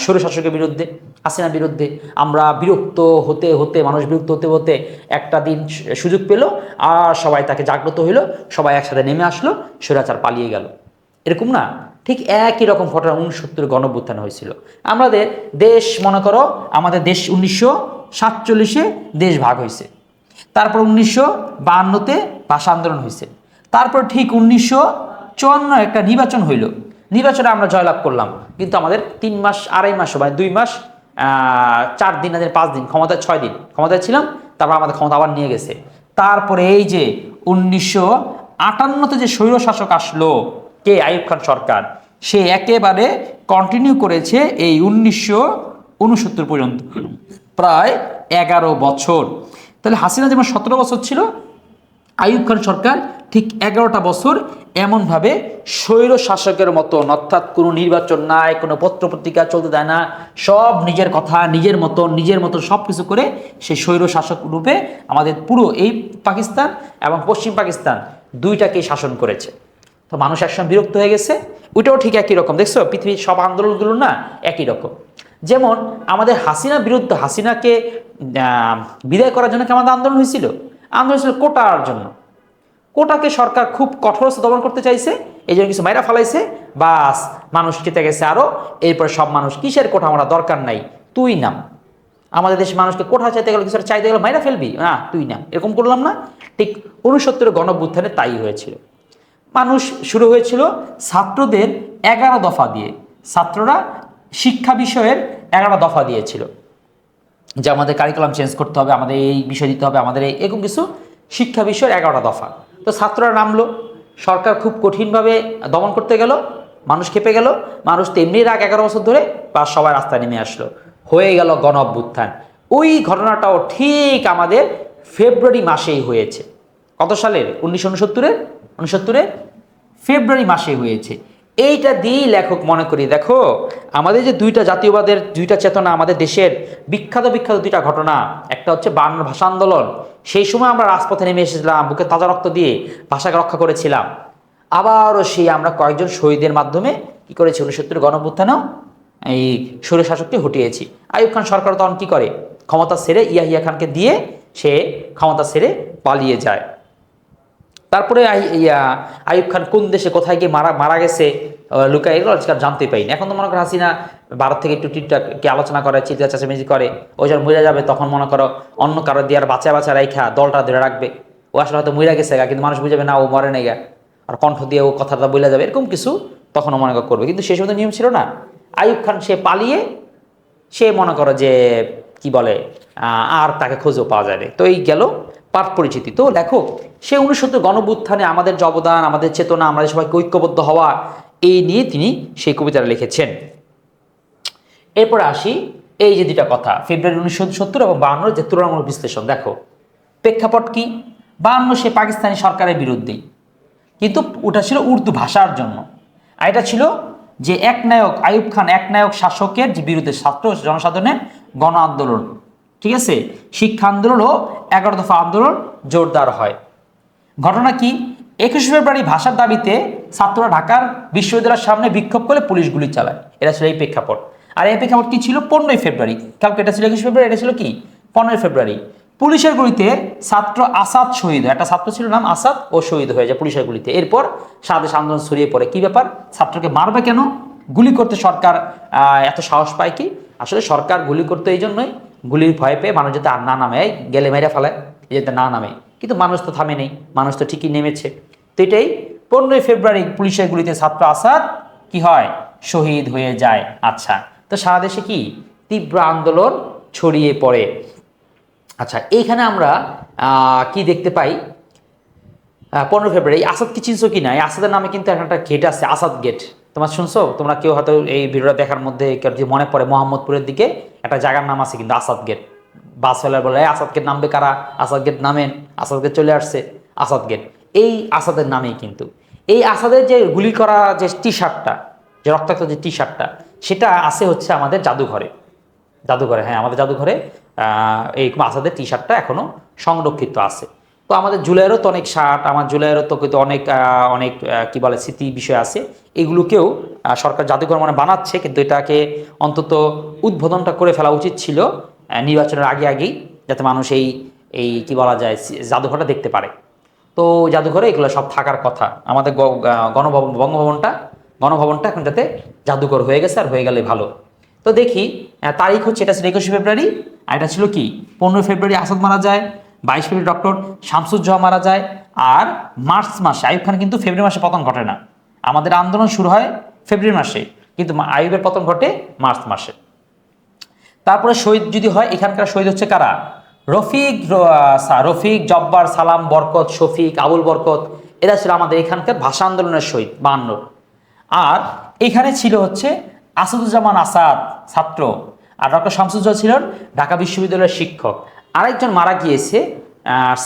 স্বৈরশাসকের বিরুদ্ধে, হাসিনার বিরুদ্ধে, আমরা বিরক্ত হতে হতে, মানুষ বিরক্ত হতে হতে একটা দিন সুযোগ পেল, আর সবাই তাকে জাগ্রত হইল, সবাই একসাথে নেমে আসলো, স্বৈরাচার পালিয়ে গেল। এরকম না, ঠিক একই রকম ঘটনা 69 গণঅভ্যুত্থান হয়েছিল। আমাদের দেশ, মনে করো আমাদের দেশ 1947-এ দেশ ভাগ হয়েছে, তারপর 1952-তে ভাষা আন্দোলন হয়েছে, তারপর ঠিক 1954 একটা নির্বাচন হইল, নির্বাচনে আমরা জয়লাভ করলাম, কিন্তু আমাদের 3 মাস 2.5 মাস, মানে 2 মাস 4 দিন, 5 দিন ক্ষমতায়, 6 দিন ক্ষমতায় ছিলাম, তারপর আমাদের ক্ষমতা আবার নিয়ে গেছে। তারপরে এই যে 1958-তে যে স্বৈর শাসক আসলো, কে, আইয়ুব খান সরকার, সে একেবারে কন্টিনিউ করেছে এই 1969 পর্যন্ত, প্রায় 11 বছর। তাহলে হাসিনা যেমন 17 বছর ছিল, আইয়ুব খান সরকার ঠিক 11টা বছর এমনভাবে স্বৈর শাসকের মতন, অর্থাৎ কোনো নির্বাচন নাই, কোনো পত্রপত্রিকা চলতে দেয় না, সব নিজের কথা, নিজের মতো সব কিছু করে সে স্বৈর শাসক রূপে আমাদের পুরো এই পাকিস্তান এবং পশ্চিম পাকিস্তান দুইটাকেই শাসন করেছে। তো মানুষ একসময় বিরক্ত হয়ে গেছে। ওইটাও ঠিক একই রকম, দেখছো পৃথিবীর সব আন্দোলনগুলো না একই রকম। যেমন আমাদের হাসিনার বিরুদ্ধে, হাসিনাকে বিদায় করার জন্য কি আমাদের আন্দোলন হয়েছিল? আন্দোলন হয়েছিল কোটার জন্য। কোটাকে সরকার খুব কঠোরস্থ দমন করতে চাইছে, এই জন্য কিছু মাইরা ফালাইছে, বাস মানুষ কেটে গেছে আরো। এরপর সব মানুষ, কিসের কোটা, আমরা দরকার নাই, তুই নাম। আমাদের দেশের মানুষকে কোঠা চাইতে গেলে, কিছু চাইতে গেলে মাইরা ফেলবি, না তুই নাম, এরকম করলাম না? ঠিক 69 গণঅভ্যুত্থানে তাই হয়েছিল। মানুষ শুরু হয়েছিল ছাত্রদের 11 দফা দিয়ে, ছাত্ররা শিক্ষা বিষয়ের 11 দফা দিয়েছিল, যে আমাদের কারিকুলাম চেঞ্জ করতে হবে, আমাদের এই বিষয় দিতে হবে, আমাদের এরকম কিছু শিক্ষা বিষয়ের 11টা দফা। তো ছাত্ররা নামলো, সরকার খুব কঠিনভাবে দমন করতে গেল, মানুষ খেপে গেল, মানুষ তেমনি রাগ 11 বছর ধরে, বা সবাই রাস্তায় নেমে আসলো, হয়ে গেল গণ অভ্যুত্থান। ওই ঘটনাটাও ঠিক আমাদের ফেব্রুয়ারি মাসেই হয়েছে। কত সালের? 1969-এর ফেব্রুয়ারি মাসে হয়েছে। এইটা দিয়েই লেখক মনে করি, দেখো আমাদের যে দুইটা জাতীয়বাদের দুইটা চেতনা, আমাদের দেশের বিখ্যাত দুইটা ঘটনা, একটা হচ্ছে 52 ভাষা আন্দোলন, সেই সময় আমরা রাজপথে নেমে এসেছিলাম, বুকে তাজা রক্ত দিয়ে ভাষাকে রক্ষা করেছিলাম। আবারও সেই আমরা কয়েকজন শহীদের মাধ্যমে কি করেছি, 69 গণঅভ্যুত্থানেও এই স্বৈর শাসককে হটিয়েছি। আইয়ুব খান সরকার তখন কি করে, ক্ষমতা ছেড়ে ইয়াহিয়া খানকে দিয়ে সে ক্ষমতা ছেড়ে পালিয়ে যায়। তারপরে আইয়ুব খান কোন দেশে কোথায় গিয়ে মারা গেছে লুকায়, এগুলো আজকাল জানতে পাইনি। এখন তো মনে করো হাসিনা ভারত থেকে একটু টিকটাক আলোচনা করে, চিন্তা চাচামেচি করে, ওই যখন মরে যাবে তখন মনে করো অন্য কারো দিয়ে আর বাঁচা রেখা দলটা ধরে রাখবে, ও আসলে হয়তো মরে গেছে গা, কিন্তু মানুষ বুঝাবে না ও মরে নেই গা, আর কণ্ঠ দিয়ে ও কথাটা বলে যাবে, এরকম কিছু তখনও মনে করবে। কিন্তু সে সময় তো নিয়ম ছিল না। আইয়ুব খান সে পালিয়ে, সে মনে করো যে কি বলে, আর তাকে খোঁজও পাওয়া যায় না। তো এই গেল পাঠ পরিচিতি। তো দেখো সে 69 গণঅভ্যুত্থানে আমাদের যে অবদান, আমাদের চেতনা, আমাদের সবাইকে ঐক্যবদ্ধ হওয়া, এই নিয়ে তিনি সেই কবিতাটা লিখেছেন। এরপরে আসি এই যে দুইটা কথা, ফেব্রুয়ারি 1970 এবং 52 যে তুলনামূলক বিশ্লেষণ। দেখো প্রেক্ষাপট কি, 52 সে পাকিস্তানি সরকারের বিরুদ্ধেই, কিন্তু ওটা ছিল উর্দু ভাষার জন্য। আর এটা ছিল যে একনায়ক আইয়ুব খান একনায়ক শাসকের যে বিরুদ্ধে ছাত্র জনসাধারণের গণ আন্দোলন, ঠিক আছে, শিক্ষা আন্দোলন ও 11 দফা আন্দোলন জোরদার হয়। ঘটনা কি, 21 ফেব্রুয়ারি ভাষার দাবিতে ছাত্ররা ঢাকার বিশ্ববিদ্যালয়ের সামনে বিক্ষোভ করে পুলিশ গুলি চালায়। এটা ছিল এই প্রেক্ষাপট। আর এই প্রেক্ষাপট কি ছিল, 15 ফেব্রুয়ারি, কালকে এটা ছিল 21 ফেব্রুয়ারি, এটা ছিল কি 15 ফেব্রুয়ারি। পুলিশের গুলিতে ছাত্র আসাদ শহীদ হয়, একটা ছাত্র ছিল নাম আসাদ, ও শহীদ হয়ে যায় পুলিশের গুলিতে। এরপর স্বাদেশ আন্দোলন ছড়িয়ে পড়ে। কি ব্যাপার, ছাত্রকে মারবে কেন, গুলি করতে সরকার এত সাহস পায় কি? আসলে সরকার গুলি করতে এই জন্যই, গুলির ভয় পেয়ে মানুষ যাতে আর না নামে, গেলে মেরে ফেলায়, যাতে না নামে। কিন্তু মানুষ তো থামে নেই, মানুষ তো ঠিকই নেমেছে। তো এটাই 15 ফেব্রুয়ারি পুলিশের গুলিতে ছাত্র আসাদ কি হয়, শহীদ হয়ে যায়। আচ্ছা, তো সারা দেশে কি তীব্র আন্দোলন ছড়িয়ে পড়ে। আচ্ছা, এইখানে আমরা কি দেখতে পাই, 15 ফেব্রুয়ারি আসাদ কি চিনছো কি না? এই আসাদের নামে কিন্তু একটা গেট আছে, আসাদ গেট। তোমরা শুনছো? তোমরা কেউ হয়তো এই ভিডিওটা দেখার মধ্যে যদি মনে পড়ে, মোহাম্মদপুরের দিকে একটা জায়গার নাম আছে কিন্তু আসাদ গেট। বাস ফেলার বলে আসাদ গেট নামবে কারা, আসাদ গেট নামেন, আসাদ গেট চলে আসছে, আসাদ গেট। এই আসাদের নামেই কিন্তু এই আসাদের যে গুলি করা যে টি শার্টটা, যে রক্তাক্ত যে টি শার্টটা, সেটা আছে হচ্ছে আমাদের জাদুঘরে। জাদুঘরে, হ্যাঁ, আমাদের জাদুঘরে এই আসাদের টি শার্টটা এখনো সংরক্ষিত আছে। তো আমাদের জুলাইয়েরও তো অনেক শার্ট, আমার জুলাইয়েরও তো কিন্তু অনেক অনেক কি বলে স্মৃতি বিষয় আছে। এগুলোকেও সরকার জাদুঘর মানে বানাচ্ছে, কিন্তু এটাকে অন্তত উদ্বোধনটা করে ফেলা উচিত ছিল নির্বাচনের আগে আগেই, যাতে মানুষ এই এই কি বলা যায় জাদুঘরটা দেখতে পারে। তো জাদুঘরে এগুলো সব থাকার কথা। আমাদের গণভবন গণভবনটা এখন যাতে জাদুঘর হয়ে গেছে, আর হয়ে গেলে ভালো। তো দেখি তারিখ হচ্ছে, এটা ছিল 21 ফেব্রুয়ারি, আর এটা ছিল কি 15 ফেব্রুয়ারি আসাদ মারা যায়, 22 ফেব্রুয়ারি ডক্টর শামসুজ্জোহা মারা যায়। আর মার্চ মাসে, আইয়ুব খান কিন্তু ফেব্রুয়ারি মাসে পতন ঘটে না, আমাদের আন্দোলন শুরু হয় ফেব্রুয়ারি মাসে, কিন্তু আইয়ুবের পতন ঘটে মার্চ মাসে। তারপরে শহীদ যদি হয়, এখানকার শহীদ হচ্ছে কারা, রফিক জব্বার, সালাম, বরকত, শফিক, আবুল বরকত, এরা ছিল আমাদের এখানকার ভাষা আন্দোলনের শহীদ 52। আর এখানে ছিল হচ্ছে আসাদুজ্জামান আসাদ ছাত্র, আর ডক্টর শামসুজ্জোহা ছিলেন ঢাকা বিশ্ববিদ্যালয়ের শিক্ষক। আরেকজন মারা গিয়েছে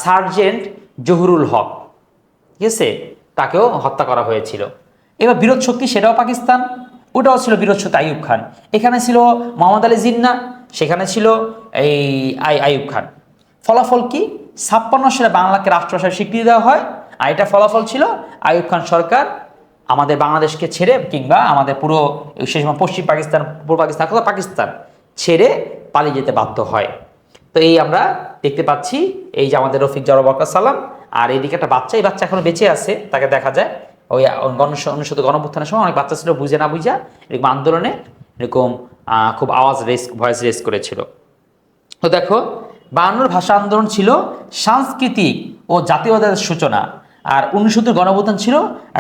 সার্জেন্ট জহুরুল হক, ঠিক আছে, তাকেও হত্যা করা হয়েছিল। এবার বিরোধ শক্তি, সেটাও পাকিস্তান, ওটাও ছিল বিরোধ শক্তি আইয়ুব খান। এখানে ছিল মোহাম্মদ আলী জিন্নাহ, সেখানে ছিল এই আইয়ুব খান। ফলাফল কি, 56 সালে বাংলাকে রাষ্ট্রভাষার স্বীকৃতি দেওয়া হয়। আর এটা ফলাফল ছিল আইয়ুব খান সরকার আমাদের বাংলাদেশকে ছেড়ে, কিংবা আমাদের পুরো সে সময় পশ্চিম পাকিস্তান, পূর্ব পাকিস্তান, পাকিস্তান ছেড়ে পালিয়ে যেতে বাধ্য হয়। তো এই আমরা দেখতে পাচ্ছি, এই যে আমাদের রফিক জব্বার, বরকত, সালাম, আর এইদিকে একটা বাচ্চা, এই বাচ্চা এখনো বেঁচে আছে, তাকে দেখা যায় ওই অনুষ্ঠিত গণঅভ্যুত্থানের সময় অনেক বাচ্চা ছিল, বুঝে না বুঝা এরকম আন্দোলনে এরকম খুব ভয়েস রেস করেছিল। তো দেখো, 52 ভাষা আন্দোলন ছিল সাংস্কৃতিক ও জাতীয়তার সূচনা, আর 69 গণঅভ্যুত্থান ছিল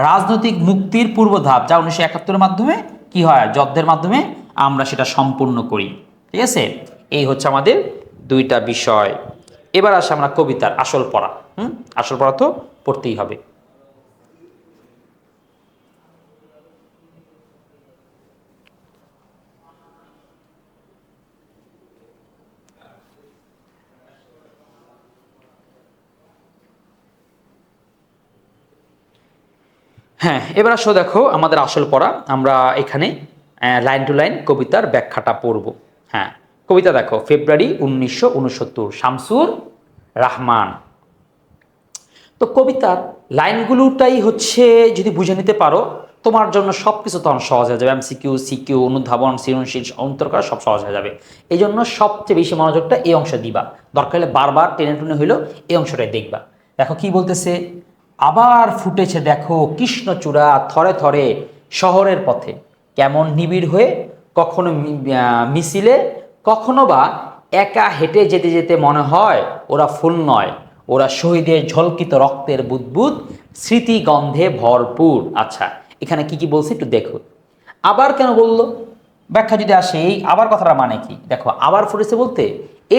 রাজনৈতিক মুক্তির পূর্ব ধাপ, যা 1971 মাধ্যমে কি হয়, যুদ্ধের মাধ্যমে আমরা সেটা সম্পূর্ণ করি। ঠিক আছে, এই হচ্ছে আমাদের দুইটা বিষয়। এবার আসে আমরা কবিতার আসল পড়া। আসল পড়া তো পড়তেই হবে। হ্যাঁ, এবার আসো দেখো আমাদের আসল পড়া। আমরা এখানে লাইন টু লাইন কবিতার ব্যাখ্যাটা পড়ব। হ্যাঁ, কবিতা দেখো, ফেব্রুয়ারি 1969, শামসুর রাহমান। তো কবিতার লাইনগুলোটাই হচ্ছে, যদি বুঝে নিতে পারো, তোমার জন্য সব কিছু তখন সহজ হয়ে যাবে। এমসিকিউ, সিকিউ, অনুধাবন, সৃজনশীল, অন্তর করা সব সহজ হয়ে যাবে। এই জন্য সবচেয়ে বেশি মনোযোগটা এই অংশে দিবা, দরকার হলে বারবার টেনে টুনে হইলেও এই অংশটাই দেখবা। দেখো কি বলতেছে, আবার ফুটেছে দেখো কৃষ্ণচূড়া থরে থরে শহরের পথে, কেমন নিবিড় হয়ে, কখনো মিছিলে, কখনো বা একা হেঁটে যেতে যেতে মনে হয় ওরা ফুল নয়, ওরা শহীদের ঝলকিত রক্তের বুদবুদ, স্মৃতিগন্ধে ভরপুর। আচ্ছা, এখানে কি কি বলছে একটু দেখো। আবার কেন বলল, ব্যাখ্যা যদি আসে, এই আবার কথাটা মানে কি, দেখো আবার ফুটেছে বলতে,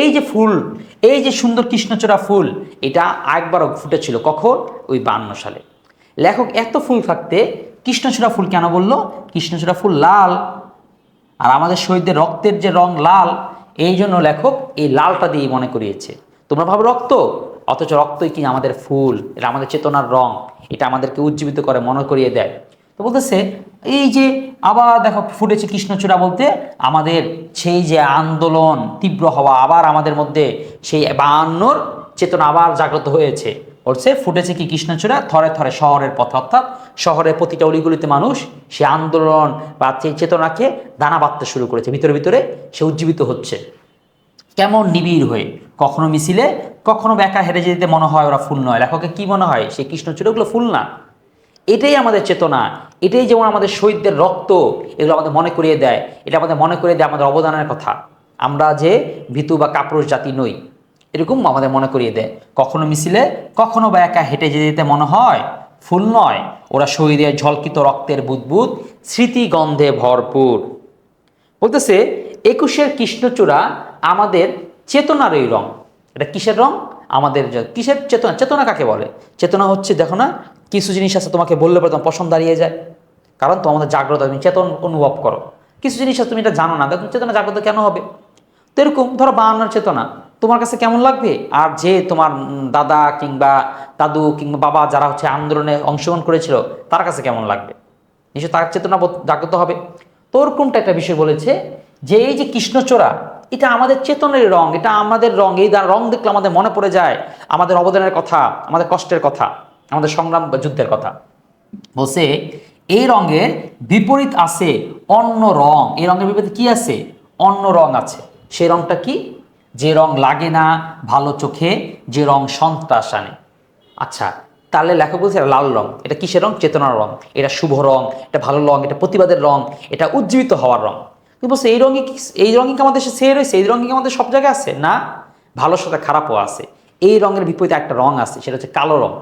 এই যে ফুল, এই যে সুন্দর কৃষ্ণচূড়া ফুল, এটা একবারও ফুটেছিল কখন, ওই 52 সালে। লেখক এত ফুল থাকতে কৃষ্ণচূড়া ফুল কেন বলল, কৃষ্ণচূড়া ফুল লাল, আর আমাদের শহীদদের রক্তের যে রং লাল, এই জন্য লেখক এই লালটা দিয়ে মনে করিয়েছে। তোমরা ভাবো রক্ত, অথচ রক্তই কি আমাদের ফুল, এটা আমাদের চেতনার রং, এটা আমাদেরকে উজ্জীবিত করে, মনে করিয়ে দেয়। তো বলতেছে এই যে আবার দেখো ফুটেছে কৃষ্ণচূড়া, বলতে আমাদের সেই যে আন্দোলন তীব্র হওয়া, আবার আমাদের মধ্যে সেই 52 চেতনা আবার জাগ্রত হয়েছে। বলছে ফুটেছে কি কৃষ্ণচূড়া, থরে থরে শহরের পথে, অর্থাৎ শহরের প্রতিটা অলিগুলিতে মানুষ সে আন্দোলন বা সেই চেতনাকে দানা বাঁধতে শুরু করেছে, ভিতরে ভিতরে সে উজ্জীবিত হচ্ছে। কেমন নিবিড় হয়ে, কখনো মিছিলে, কখনো একা হেরে যেতে মনে হয় ওরা ফুল নয়। লেখকের কি মনে হয় সেই কৃষ্ণচূড়াগুলো ফুল না? এটাই আমাদের চেতনা, এটাই যেমন আমাদের শহীদদের রক্ত, এগুলো আমাদের মনে করিয়ে দেয়, এটা আমাদের মনে করিয়ে দেয় আমাদের অবদানের কথা। আমরা যে ভীতু বা কাপুরুষ জাতি নই, এরকম আমাদের মনে করিয়ে দেয়। কখনো মিছিলে, কখনো বা একা হেঁটে যেতে মনে হয় ফুল নয়, ওরা শহীদের ঝলকিত রক্তের বুদবুদ, স্মৃতিগন্ধে ভরপুর। বলতেছে 21-এর কৃষ্ণচূড়া আমাদের চেতনার এই রং। এটা কিসের রং? আমাদের কিসের চেতনা? চেতনা কাকে বলে? চেতনা হচ্ছে, দেখো না, কিছু জিনিস আছে তোমাকে বললে পরে তোমার পছন্দ দাঁড়িয়ে যায়, কারণ তোমাদের জাগ্রত, তুমি চেতন অনুভব করো। কিছু জিনিস আছে তুমি এটা জানো না, দেখো চেতনা জাগ্রত কেন হবে? তো এরকম ধরো 52 চেতনা তোমার কাছে কেমন লাগবে, আর যে তোমার দাদা কিংবা দাদু কিংবা বাবা যারা হচ্ছে আন্দোলনে অংশগ্রহণ করেছিল তার কাছে কেমন লাগবে? নিশ্চয় তার চেতনা জাগ্রত হবে। তোর কোনটা একটা বিষয় বলেছে যে এই যে কৃষ্ণচূড়া, এটা আমাদের চেতনের রং, এটা আমাদের রং, এই রং দেখলে আমাদের মনে পড়ে যায় আমাদের অবদানের কথা, আমাদের কষ্টের কথা, আমাদের সংগ্রাম বা যুদ্ধের কথা। বলছে এই রঙের বিপরীত আছে অন্য রং। এই রঙের বিপরীতে কি আছে? অন্য রং আছে। সেই রংটা কি? যে রং লাগে না ভালো চোখে, যে রং সন্ত্রাস আনে। আচ্ছা, তাহলে লেখক বলছে এটা লাল রং, এটা কিসের রং? চেতনার রং, এটা শুভ রং, এটা ভালো রং, এটা প্রতিবাদের রং, এটা উজ্জীবিত হওয়ার রং। তুই বলছে এই রঙে কি, এই রঙই কি আমাদের সে রয়েছে? এই রঙই কি আমাদের সব জায়গায় আছে? না, ভালোর সাথে খারাপও আছে। এই রঙের বিপরীতে একটা রং আছে, সেটা হচ্ছে কালো রং।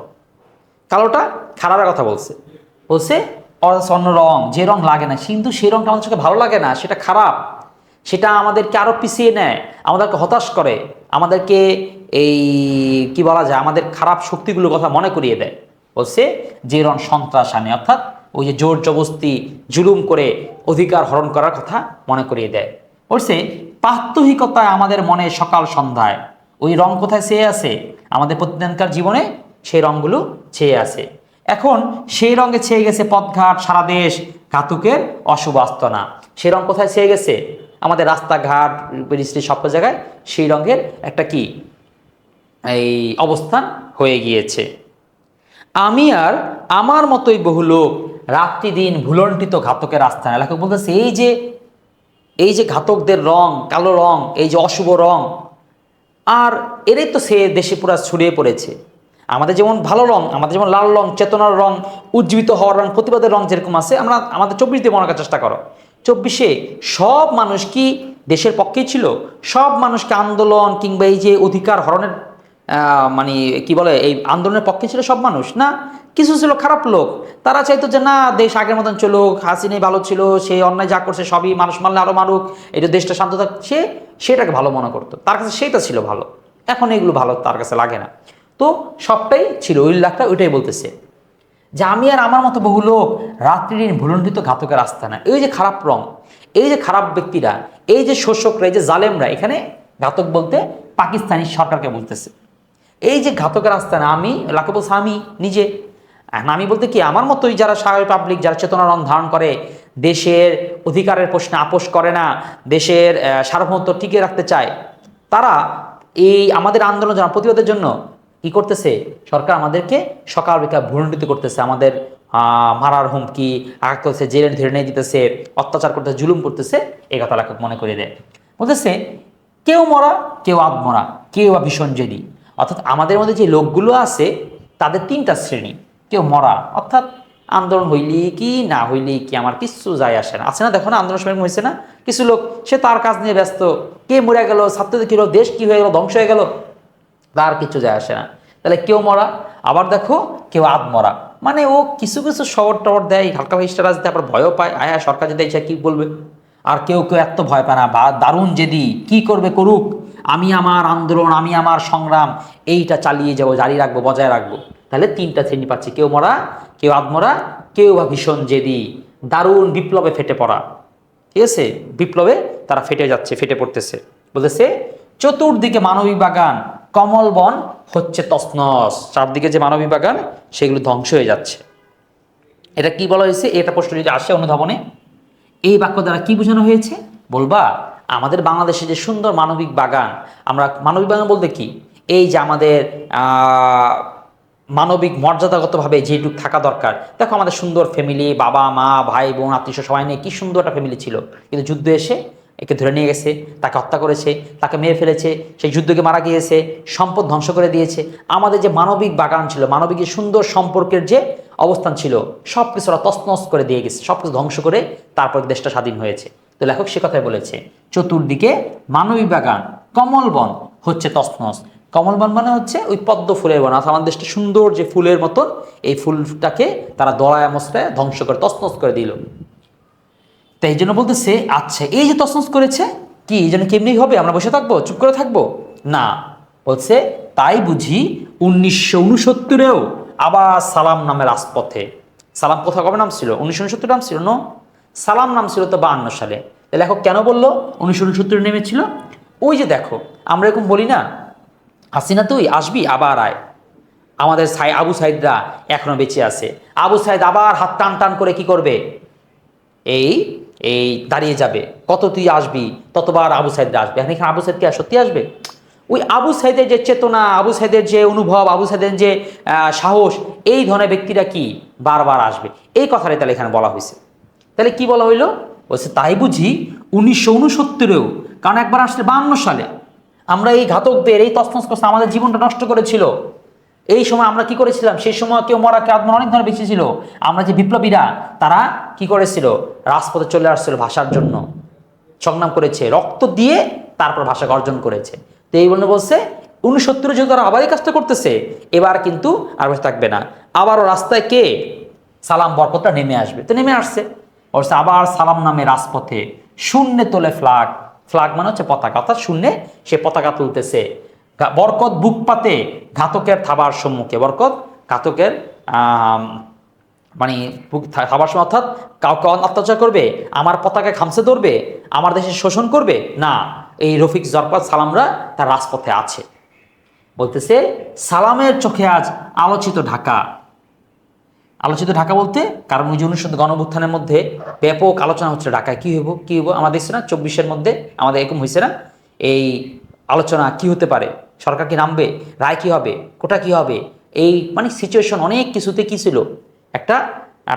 কালোটা খারাপের কথা বলছে। বলছে অন্য রং, যে রং লাগে না, কিন্তু সেই রংটা আমাদের চোখে ভালো লাগে না, সেটা খারাপ, সেটা আমাদেরকে আরো পিছিয়ে নেয়, আমাদেরকে হতাশ করে, আমাদেরকে এই কি বলা যায়, আমাদের খারাপ শক্তিগুলোর কথা মনে করিয়ে দেয়। বলছে যে রং সন্ত্রাস আনে, অর্থাৎ ওই যে জোর জবস্তি জুলুম করে অধিকার হরণ করার কথা মনে করিয়ে দেয়। বলছে প্রাত্যহিকতায় আমাদের মনে সকাল সন্ধ্যায় ওই রং কোথায় ছেয়ে আছে? আমাদের প্রতিদিনকার জীবনে সেই রঙগুলো ছেয়ে আছে। এখন সেই রঙে ছেয়ে গেছে পথঘাট, সারা দেশ, ঘাতকের অশুভ আস্তনা। সেই রং কোথায় ছেয়ে গেছে? আমাদের রাস্তাঘাট, সব জায়গায় সেই রঙের একটা কি এই অবস্থান হয়ে গিয়েছে। আমি আর আমার মতোই বহু লোক রাত্রি দিন ভুলণ্ঠিত ঘাতকের আস্থানে। লেখক বলতেছে এই যে ঘাতকদের রং, কালো রং, এই যে অশুভ রং, আর এরই তো সে দেশে পুরা ছড়িয়ে পড়েছে। আমাদের যেমন ভালো রং, আমাদের যেমন লাল রং, চেতনার রং, উজ্জীবিত হওয়ার রং, প্রতিবাদের রং যেরকম আছে, আমরা আমাদের 24 দিয়ে মনে করার চেষ্টা করো। 24-এ সব মানুষ কি দেশের পক্ষেই ছিল? সব মানুষকে আন্দোলন কিংবা এই যে অধিকার হরণের মানে কি বলে, এই আন্দোলনের পক্ষে ছিল সব মানুষ? না, কিছু ছিল খারাপ লোক, তারা চাইতো যে না, দেশ আগের মতন চলুক, হাসিনাই ভালো ছিল, সে অন্যায় যা করছে সবই, মানুষ মারলে আরও মারুক, এটা দেশটা শান্ত থাক, সে সেটাকে ভালো মনে করতো, তার কাছে সেটা ছিল ভালো। এখন এগুলো ভালো তার কাছে লাগে না। তো সবটাই ছিল উল্লাখটা, ওইটাই বলতেছে যে আমি আর আমার মতো বহু লোক রাত্রিদিন ভুলণ্ঠিত ঘাতকের আস্থানা। এই যে খারাপ রং, এই যে খারাপ ব্যক্তিরা, এই যে শোষকরা, এই যে জালেমরা, এখানে ঘাতক বলতে পাকিস্তানি সরকারকে বলতেছে। এই যে ঘাতকের আস্থানা, আমি লাখো বলছে আমি নিজে, আমি বলতে কি আমার মতোই যারা স্বাভাবিক পাবলিক, যারা চেতনা রং ধারণ করে, দেশের অধিকারের প্রশ্নে আপোষ করে না, দেশের সার্বভৌমত্ব টিকিয়ে রাখতে চায়, তারা এই আমাদের আন্দোলন যারা প্রতিবাদের জন্য কি করতেছে, সরকার আমাদেরকে সকাল বিকাল ভুলণ্ঠিত করতেছে, আমাদের মারার হুমকি, আঘাত করতেছে, জেলে ধরে নিয়ে দিতেছে, অত্যাচার করতেছে, জুলুম করতেছে, এই কথা লেখক মনে করে দেয়। বলতেছে কেউ মরা, কেউ আধমরা, কেউ বা ভীষণ জেদি। অর্থাৎ আমাদের মধ্যে যে লোকগুলো আছে তাদের 3টা শ্রেণী। কেউ মরা, অর্থাৎ আন্দোলন হইলি কি না হইলি কি আমার কিচ্ছু যায় আসে না, আছে না, দেখো না আন্দোলন সময় হয়েছে না, কিছু লোক সে তার কাজ নিয়ে ব্যস্ত, কে মরে গেল, ছাত্রদের কী হলো, দেশ কী হয়ে গেল, ধ্বংস হয়ে গেল, তার কিছু যায় আসে না। তাহলে কেউ মরা। আবার দেখো কেউ আধমরা, মানে ও কিছু কিছু শহর টবর দেয়, হালকা স্ট্যাটাস দেয়, আবার ভয়ও পায়, আয়া সরকার যদি এসে কী বলবে। আর কেউ কেউ এত ভয় পায় না, বা দারুণ যেদি কী করবে করুক, আমি আমার আন্দোলন, আমি আমার সংগ্রাম এইটা চালিয়ে যাবো, জারি রাখবো, বজায় রাখবো। তাহলে 3টা শ্রেণী পাচ্ছি, কেউ মরা, কেউ আধমরা, কেউ বা ভীষণ জেদি, দারুণ বিপ্লবে ফেটে পড়া। ঠিক আছে, বিপ্লবে তারা ফেটে যাচ্ছে, ফেটে পড়তেছে। বলতেছে চতুর্দিকে মানবিক বাগান, কমল বন হচ্ছে তছনছ। চারদিকে যে মানবিক বাগান সেগুলো ধ্বংস হয়ে যাচ্ছে। এটা কি বলা হয়েছে? এটা প্রশ্ন যদি আসে অনুধাবনে, এই বাক্য দ্বারা কি বোঝানো হয়েছে বলবা? আমাদের বাংলাদেশে যে সুন্দর মানবিক বাগান, আমরা মানবিক বাগান বলতে কি, এই যে আমাদের মানবিক মর্যাদাগতভাবে যেটুকু থাকা দরকার। দেখো আমাদের সুন্দর ফ্যামিলি, বাবা মা ভাই বোন আত্মীয় সবাই নিয়ে কি সুন্দর একটা ফ্যামিলি ছিল, কিন্তু যুদ্ধ এসে একে ধরে নিয়ে গেছে, তাকে হত্যা করেছে, তাকে মেরে ফেলেছে, সেই যুদ্ধকে মারা গিয়েছে, সম্পদ ধ্বংস করে দিয়েছে। আমাদের যে মানবিক বাগান ছিল, মানবিক যে সুন্দর সম্পর্কের যে অবস্থান ছিল, সব কিছু ওরা তছনছ করে দিয়ে গেছে, সব কিছু ধ্বংস করে তারপর দেশটা স্বাধীন হয়েছে। তো লেখক সে কথাই বলেছে, চতুর্দিকে মানবিক বাগান, কমল বন হচ্ছে তছনছ। কমল বন মানে হচ্ছে ওই পদ্ম ফুলের বন, অর্থাৎ আমাদের দেশটা সুন্দর যে ফুলের মতন, এই ফুলটাকে তারা দড়ায় মশলায় ধ্বংস করে তছনছ করে দিল। তাই এই জন্য বলতেছে, আচ্ছা এই যে তছনছ করেছে, কি এই জন্য কেমনি হবে? আমরা বসে থাকবো, চুপ করে থাকবো না। বলছে তাই বুঝি 1969-এও আবার সালাম নামে রাজপথে। সালাম কোথাও কবে নাম ছিল? 1969 নাম ছিল নো, সালাম নাম ছিল তো 52 সালে। লেখক কেন বললো 1969 নেমেছিল? ওই যে দেখো, আমরা এরকম বলি না, হাসিনা তুই আসবি আবার আয়। আমাদের আবু সাইদরা এখনো বেঁচে আছে। আবু সাইদ আবার হাত টান টান করে কি করবে? এই এই দাঁড়িয়ে যাবে, কত তুই আসবি ততবার আবু সাইদরা আসবে। এখন এখানে আবু সাইদ কি আর সত্যি আসবে? ওই আবু সাইদের যে চেতনা, আবু সাইদের যে অনুভব, আবু সাইদের যে সাহস, এই ধরনের ব্যক্তিরা কি বারবার আসবে, এই কথাটাই তাহলে এখানে বলা হয়েছে। তাহলে কি বলা হইলো? বলছে তাই বুঝি 1969-এও, কারণ একবার আসলে 52 সালে আমরা এই ঘাতকদের এই তছনছ করছে, আমাদের জীবনটা নষ্ট করেছিল। এই সময় আমরা কি করেছিলাম? সেই সময় কেউ মরা কেউ আত্মা অনেক ধরনের বেঁচে ছিল। আমরা যে বিপ্লবীরা, তারা কি করেছিল? রাজপথে চলে আসছিল ভাষার জন্য, সংগ্রাম করেছে, রক্ত দিয়ে তারপর ভাষাকে অর্জন করেছে। তো এই বলে বলছে 69-এ যদি তারা আবার এই কাজটা করতেছে, এবার কিন্তু আর বসে থাকবে না, আবারও রাস্তায় কে সালাম বরকতটা নেমে আসবে। তো নেমে আসছে, বলছে আবার সালাম নামে রাজপথে শূন্যে তোলে ফ্ল্যাগ। ফ্ল্যাগ মানে হচ্ছে পতাকা, অর্থাৎ শূন্যে সে পতাকা তুলতেছে। বরকত বুক পাতে ঘাতকের থাবার সম্মুখে। বরকত ঘাতকের মানে থাবার সময়, অর্থাৎ কাউকে অত্যাচার করবে, আমার পতাকা খামসে ধরবে, আমার দেশে শোষণ করবে না, এই রফিক জরপাত সালামরা তার রাজপথে আছে। বলতেছে সালামের চোখে আজ আলোচিত ঢাকা। আলোচিত ঢাকা বলতে, কারণ ওই যে 19 গণঅভ্যুত্থানের মধ্যে ব্যাপক আলোচনা হচ্ছে ঢাকায় কি হইব কি হইব। আমাদের দেখছি না 24-এর মধ্যে আমাদের এরকম হয়েছে না, এই আলোচনা কি হতে পারে, সরকার কি নামবে, রায় কি হবে, কোটা কি হবে, এই মানে সিচুয়েশন অনেক কিছুতে কি ছিল, একটা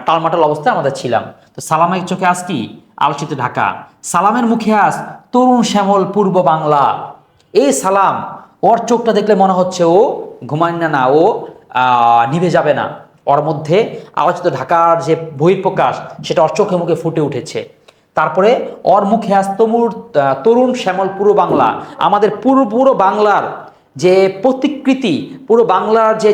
টালমাটাল অবস্থায় আমাদের ছিলাম। তো সালামের চোখে আজ কি আলোচিত ঢাকা, সালামের মুখে আজ তরুণ শ্যামল পূর্ব বাংলা। এই সালাম, ওর চোখটা দেখলে মনে হচ্ছে ও ঘুমায় না, ও নিভে যাবে না। ওর মধ্যে আলোচিত ঢাকার যে বহিঃপ্রকাশ, সেটা ওর চোখে মুখে ফুটে উঠেছে। তারপরে ওর মুখে আজ তরুণ শ্যামল পুরো বাংলা, আমাদের পুরো বাংলার যে প্রতিকৃতি, পুরো বাংলার যে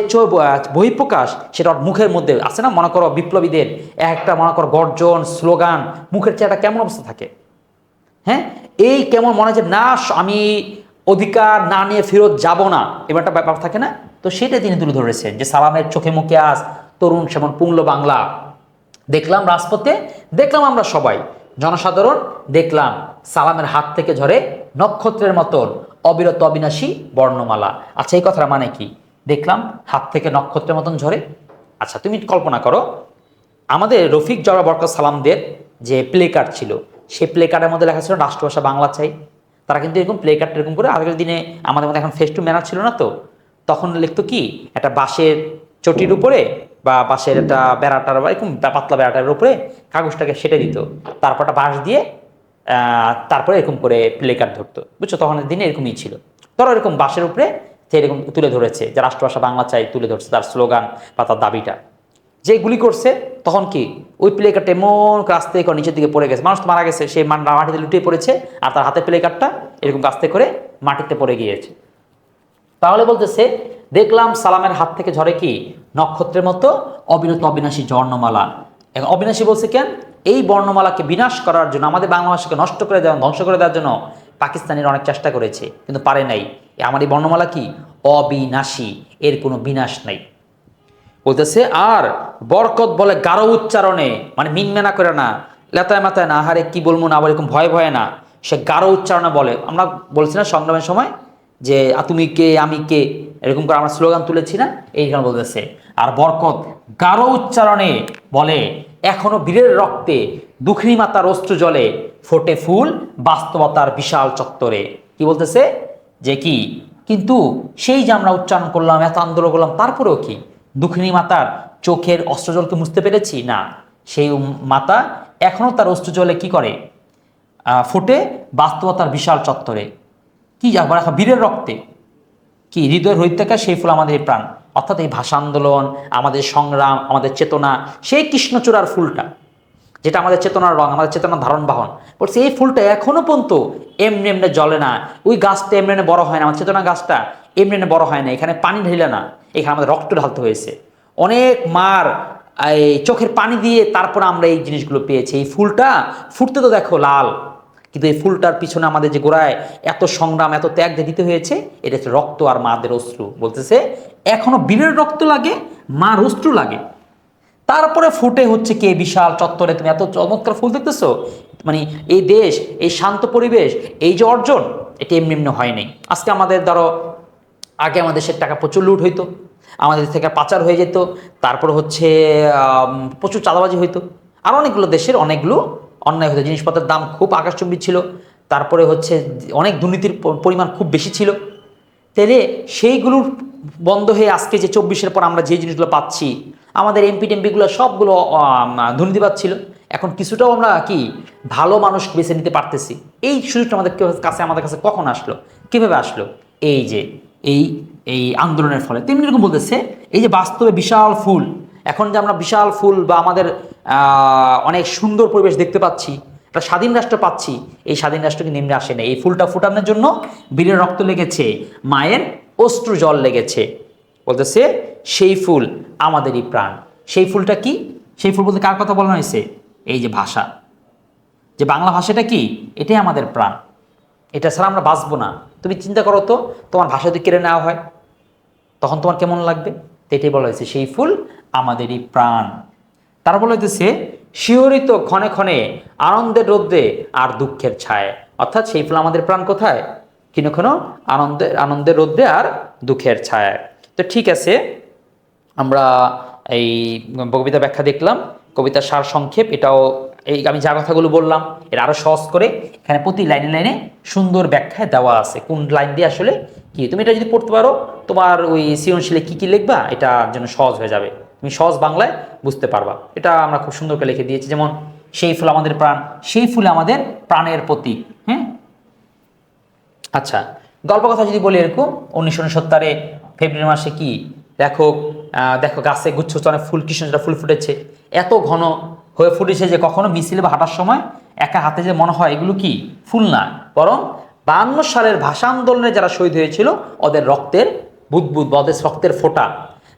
বহিঃপ্রকাশ, সেটা ওর মুখের মধ্যে আছে না। মনে করো বিপ্লবীদের একটা মনে করো গর্জন, স্লোগান, মুখের চেহারা কেমন অবস্থা থাকে, হ্যাঁ, এই কেমন মনে হয় যে না আমি অধিকার না নিয়ে ফেরত যাব না, এবার একটা ব্যাপার থাকে না। তো সেটা তিনি তুলে ধরেছেন যে সালামের চোখে মুখে আজ তরুণ শ্যামল পূর্ণ বাংলা। দেখলাম রাজপথে, দেখলাম আমরা সবাই জনসাধারণ, দেখলাম সালামের হাত থেকে ঝরে নক্ষত্রের মতন অবিরত অবিনাশী বর্ণমালা। আচ্ছা এই কথাটা মানে কি? দেখলাম হাত থেকে নক্ষত্রের মতন ঝরে। আচ্ছা তুমি কল্পনা করো, আমাদের রফিক জরা বরকত সালামদের যে প্লে কার্ড ছিল, সেই প্লে কার্ডের মধ্যে লেখা ছিল রাষ্ট্রভাষা বাংলা চাই। তারা কিন্তু এরকম প্লে কার্ড এরকম করে, আগের দিনে আমাদের মধ্যে এখন ফেস টু ম্যানার ছিল না, তো তখন লিখতো কি একটা বাঁশের চটির উপরে বা বাঁশের একটা বেড়াটার বা এরকম পাতলা বেড়াটার উপরে কাগজটাকে সেটে দিত, তারপরটা বাঁশ দিয়ে তারপরে এরকম করে প্লে কার্ড ধরতো, বুঝছো? তখনের দিনে এরকমই ছিল। ধরো এরকম বাঁশের উপরে এরকম তুলে ধরেছে যে রাষ্ট্রভাষা বাংলা চাই, তুলে ধরছে তার স্লোগান বা তার দাবিটা। যে গুলি করছে তখন কি ওই প্লে কার্ডটা এমন আস্তে করে নিচের দিকে পড়ে গেছে, মানুষ তো মারা গেছে, সেই মাটিতে লুটিয়ে পড়েছে, আর তার হাতে প্লে কার্ডটা এরকম আস্তে করে মাটিতে পড়ে গিয়েছে। তাহলে বলতেছে দেখলাম সালামের হাত থেকে ঝরে কি নক্ষত্রের মতো অবিরত অবিনাশী বর্ণমালা। এখন অবিনাশী বলছে কেন? এই বর্ণমালাকে বিনাশ করার জন্য, আমাদের বাংলা ভাষাকে নষ্ট করে দেওয়া, ধ্বংস করে দেওয়ার জন্য পাকিস্তানিরা অনেক চেষ্টা করেছে, কিন্তু পারে নাই। আমার এই বর্ণমালা কি অবিনাশী, এর কোনো বিনাশ নাই। বলতেছে আর বরকত বলে গাঢ় উচ্চারণে, মানে মিনমেনা করে না, লেতায় মাথায় না, আহারে কি বলবো না, আবার এরকম ভয়ে ভয়ে না, সে গাঢ় উচ্চারণে বলে। আমরা বলছি না সংগ্রামের সময় যে তুমি কে আমি কে, এরকম করে আমরা স্লোগান তুলেছি না, এইখানে বলতেছে। আর বরকত গাঢ় উচ্চারণে বলে, এখনো বীরের রক্তে দুঃখিনী মাতার অস্ত্র জলে, ফোটে ফুল বাস্তবতার বিশাল চত্বরে। কি বলতেছে যে কি, কিন্তু সেই যে আমরা উচ্চারণ করলাম, এত আন্দোলন করলাম, তারপরেও কি দুঃখিনী মাতার চোখের অস্ত্রজলকে মুছতে পেরেছি না? সেই মাতা এখনো তার অস্ত্রজলে কি করে, ফোটে বাস্তবতার বিশাল চত্বরে। কি আবার বীরের রক্তে, কি হৃদয়ের হৃদয়কা সেই ফুল আমাদের প্রাণ। অর্থাৎ এই ভাষা আন্দোলন, আমাদের সংগ্রাম, আমাদের চেতনা, সেই কৃষ্ণচূড়ার ফুলটা যেটা আমাদের চেতনার রং, আমাদের চেতনার ধারণ বাহন, বলছে এই ফুলটা এখনো পর্যন্ত এমনি এমনি জ্বলে না। ওই গাছটা এমনি এমনি বড় হয় না, আমার চেতনা গাছটা এমনি এমনি বড় হয় না, এখানে পানি ঢেলে না, এখানে আমাদের রক্ত ঢালতে হয়েছে, অনেক মার এই চোখের পানি দিয়ে তারপর আমরা এই জিনিসগুলো পেয়েছি। এই ফুলটা ফুটতে তো দেখো লাল, কিন্তু এই ফুলটার পিছনে আমাদের যে গোড়ায় এত সংগ্রাম, এত ত্যাগ যে দিতে হয়েছে, এটা হচ্ছে রক্ত আর মাদের অশ্রু। বলতেছে এখনো বীরের রক্ত লাগে, মার অশ্রু লাগে, তারপরে ফুটে হচ্ছে কে বিশাল চত্বরে। তুমি এত চমৎকার ফুল দেখতেছো, মানে এই দেশ, এই শান্ত পরিবেশ, এই যে অর্জন, এটা এমনি এমনি হয়নি। আজকে আমাদের ধরো, আগে আমাদের দেশের টাকা প্রচুর লুট হইতো, আমাদের থেকে পাচার হয়ে যেত, তারপর হচ্ছে প্রচুর চাঁদাবাজি হইতো, আর অনেকগুলো দেশের অনেকগুলো অন্যায় হতো, জিনিসপত্রের দাম খুব আকাশচুম্বী ছিল, তারপরে হচ্ছে অনেক দুর্নীতির পরিমাণ খুব বেশি ছিল। তাহলে সেইগুলোর বন্ধ হয়ে আজকে যে 24-এর পর আমরা যে জিনিসগুলো পাচ্ছি, আমাদের এমপি টেমপিগুলো সবগুলো দুর্নীতিবাদ ছিল, এখন কিছুটাও আমরা কি ভালো মানুষ বেছে নিতে পারতেছি। এই সুযোগটা আমাদের কাছে কখন আসলো, কিভাবে আসলো? এই যে এই এই আন্দোলনের ফলে। তেমনি এরকম বলতেছে, এই যে বাস্তবে বিশাল ফুল, এখন যে আমরা বিশাল ফুল বা আমাদের অনেক সুন্দর পরিবেশ দেখতে পাচ্ছি, একটা স্বাধীন রাষ্ট্র পাচ্ছি, এই স্বাধীন রাষ্ট্র কিন্তু এমনি আসে না। এই ফুলটা ফুটানোর জন্য বীরের রক্ত লেগেছে, মায়ের অশ্রু জল লেগেছে। বলতেছে সেই ফুল আমাদেরই প্রাণ। সেই ফুলটা কি? সেই ফুল বলতে কার কথা বলানো হয়েছে? এই যে ভাষা, যে বাংলা ভাষাটা কি, এটাই আমাদের প্রাণ, এটা ছাড়া আমরা বাঁচবো না। তুমি চিন্তা করো তো, তোমার ভাষা যদি কেড়ে নেওয়া হয়, তখন তোমার কেমন লাগবে? তো এটাই বলা হয়েছে, সেই ফুল আমাদেরই প্রাণ। তারা বলা হইতেছে শিহরিত ক্ষণে ক্ষণে আনন্দের রোদ্রে আর দুঃখের ছায়। অর্থাৎ সেই ফুল আমাদের প্রাণ কোথায়? ক্ষণ আনন্দের রোদ্রে আর দুঃখের ছায়। তো ঠিক আছে, আমরা এই কবিতা ব্যাখ্যা দেখলাম, কবিতার সার সংক্ষেপ এটাও, এই আমি যা কথাগুলো বললাম এর আরো সহজ করে এখানে প্রতি লাইনে লাইনে সুন্দর ব্যাখ্যায় দেওয়া আছে, কোন লাইন দিয়ে আসলে কি। তুমি এটা যদি পড়তে পারো, তোমার ওই সৃজনশীলে কি কি লিখবা এটার জন্য সহজ হয়ে যাবে, তুমি সহজ বাংলায় বুঝতে পারবা। এটা আমরা খুব সুন্দর করে লিখে দিয়েছি, যেমন সেই ফুল আমাদের প্রাণ, সেই ফুল আমাদের প্রাণের প্রতীক। হ্যাঁ, আচ্ছা, গল্প কথা যদি বলি, এরকম 1969-এ ফেব্রুয়ারি মাসে কি দেখো, দেখো গাছে গুচ্ছস্তনে ফুল, কৃষ্ণচূড়া ফুল ফুটেছে, এত ঘন হয়ে ফুটেছে যে কখনো মিছিলে বা হাঁটার সময় একা হাতে যে মনে হয় এগুলো কি ফুল না, বরং 52 সালের ভাষা আন্দোলনে যারা শহীদ হয়েছিল ওদের রক্তের বুদবুদ বা ওদের রক্তের ফোঁটা,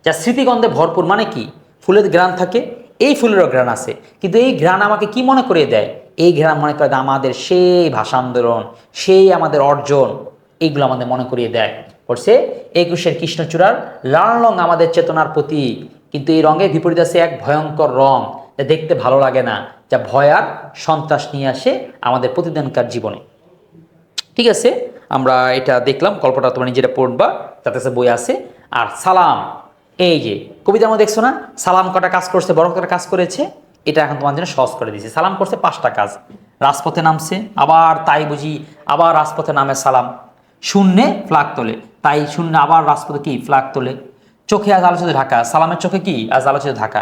যা স্মৃতিগন্ধে ভরপুর। মানে কি, ফুলের ঘ্রাণ থাকে, এই ফুলেরও ঘ্রাণ আছে, কিন্তু এই ঘ্রাণ আমাকে কি মনে করিয়ে দেয়? এই ঘ্রাণ মনে করে আমাদের সেই ভাষা আন্দোলন, সেই আমাদের অর্জন, এইগুলো আমাদের মনে করিয়ে দেয়। করছে 21-এর কৃষ্ণচূড়ার লাল রং আমাদের চেতনার প্রতীক, কিন্তু এই রঙের বিপরীত আছে এক ভয়ঙ্কর রং, যা দেখতে ভালো লাগে না, যা ভয় আর সন্ত্রাস নিয়ে আসে আমাদের প্রতিদিনকার জীবনে। ঠিক আছে, আমরা এটা দেখলাম, গল্পটা তোমরা নিজেরা পড়বা, তাতে বই আছে। আর সালাম, এই যে কবিতার মধ্যে দেখছো না, সালাম কটা কাজ করছে, বড় কটা কাজ করেছে, এটা এখন তোমার জন্য সহজ করে দিয়েছে। সালাম করছে 5টা কাজ, রাজপথে নামছে, আবার তাই বুঝি, আবার রাজপথে নামে সালাম, শূন্যে ফ্ল্যাগ তোলে, তাই শূন্য আবার রাজপথে কি ফ্ল্যাগ তোলে, চোখে আজ আলোচিত ঢাকা, সালামের চোখে কি আজ আলোচিত ঢাকা,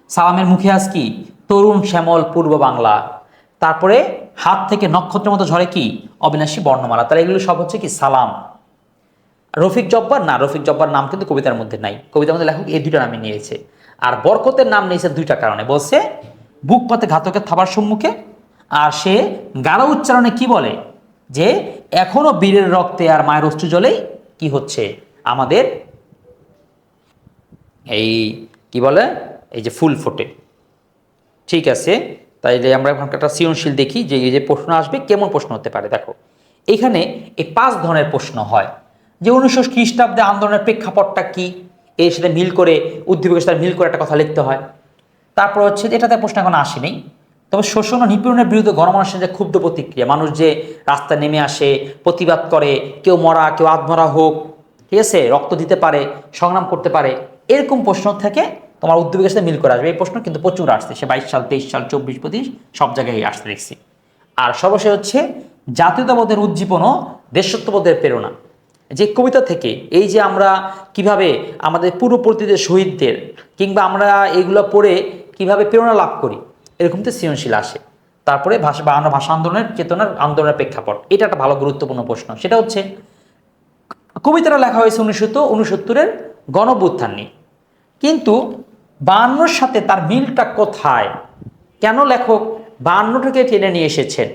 সালামের মুখে আজ কি তরুণ শ্যামল পূর্ব বাংলা, তারপরে হাত থেকে নক্ষত্রের মতো ঝরে কি অবিনাশী বর্ণমালা। তাহলে এগুলো সব হচ্ছে কি সালাম। রফিক জব্বার না, রফিক জব্বার নাম কিন্তু কবিতার মধ্যে নাই, কবিতার মধ্যে লেখক এই 2টা নামই নিয়েছে। আর বরকতের নাম নিয়েছে 2টা কারণে, বলছে বুক পাতে ঘাতকের থাবার সম্মুখে, আর সে গাঢ় উচ্চারণে কি বলে যে এখনো বীরের রক্তে আর মায়ের অশ্রু জলেই কি হচ্ছে আমাদের এই কি বলে এই যে ফুল ফোটে। ঠিক আছে, তাইলে আমরা এখন একটা সৃজনশীল দেখি যে এই যে প্রশ্ন আসবে কেমন প্রশ্ন হতে পারে। দেখো এখানে এই 5 ধরনের প্রশ্ন হয়, যে 1900 খ্রিস্টাব্দে আন্দোলনের প্রেক্ষাপটটা কি, এর সাথে মিল করে, উদ্দীপকের সাথে মিল করে একটা কথা লিখতে হয়। তারপর হচ্ছে এটাতে প্রশ্ন এখন আসেনি, তো তবে শোষণ ও নিপীড়নের বিরুদ্ধে গণমানুষের যে ক্ষুব্ধ প্রতিক্রিয়া, মানুষ যে রাস্তায় নেমে আসে, প্রতিবাদ করে, কেউ মরা কেউ আধমরা হোক, ঠিক আছে, রক্ত দিতে পারে, সংগ্রাম করতে পারে, এরকম প্রশ্ন থেকে তোমার উদ্যোগের সাথে মিল করে আসবে। এই প্রশ্ন কিন্তু প্রচুর আসছে, সে 22 সাল 23 সাল 24 25 সব জায়গায় আসতে দেখছি। আর সর্বশেষ হচ্ছে জাতীয়তাবোধের উজ্জীবন ও দেশত্ববোধের প্রেরণা। যে কবিতা থেকে এই যে আমরা কিভাবে আমাদের পূর্ববর্তীদের শহীদদের কিংবা আমরা এগুলো পড়ে কিভাবে প্রেরণা লাভ করি, এরকম তো সৃজনশীল আসে। তারপরে ভাষা আন্দোলনের চেতনার আন্দোলনের প্রেক্ষাপট, এটা একটা ভালো গুরুত্বপূর্ণ প্রশ্ন। সেটা হচ্ছে কবিতাটা লেখা হয়েছে 1969-এর গণঅভ্যুত্থান নিয়ে, কিন্তু 52-র সাথে তার মিলটা কোথায়, কেন লেখক 52টাকে টেনে নিয়ে এসেছেন,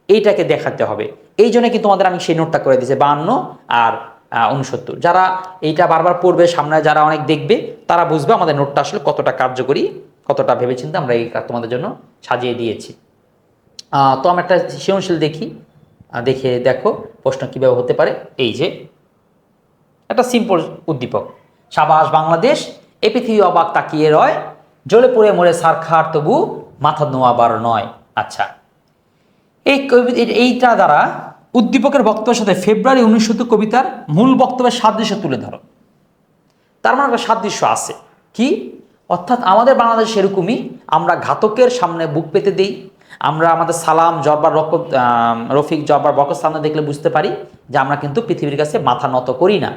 এইটাকে দেখাতে হবে। এই জন্য কিন্তু তোমাদের আমি সেই নোটটা করে দিয়েছি 52 আর 69। যারা এইটা বারবার পড়বে, সামনে যারা অনেক দেখবে, তারা বুঝবে আমাদের নোটটা আসলে কতটা কার্যকরী, কতটা ভেবেচিন্তে আমরা এই তোমাদের জন্য সাজিয়ে দিয়েছি। তো আমরা একটা সৃজনশীল দেখি, দেখে দেখো প্রশ্ন কীভাবে হতে পারে। এই যে একটা সিম্পল উদ্দীপক, সাবাস বাংলাদেশ, এ পৃথিবী অবাক তাকিয়ে রয়, জ্বলে পড়ে মরে সারখার তবু মাথা নোয়াবার নয়। আচ্ছা, এইটা দ্বারা উদ্দীপকের বক্তব্যের সাথে ফেব্রুয়ারি 1970 কবিতার মূল বক্তব্যের সাদৃশ্য তুলে ধরো। তার মানে একটা সাদৃশ্য আছে কি, অর্থাৎ আমাদের বাংলাদেশ সেরকমই, আমরা ঘাতকের সামনে বুক পেতে দিই, আমরা আমাদের সালাম জব্বার রফিক জব্বার বরকত সামনে দেখলে বুঝতে পারি যে আমরা কিন্তু পৃথিবীর কাছে মাথা নত করি না।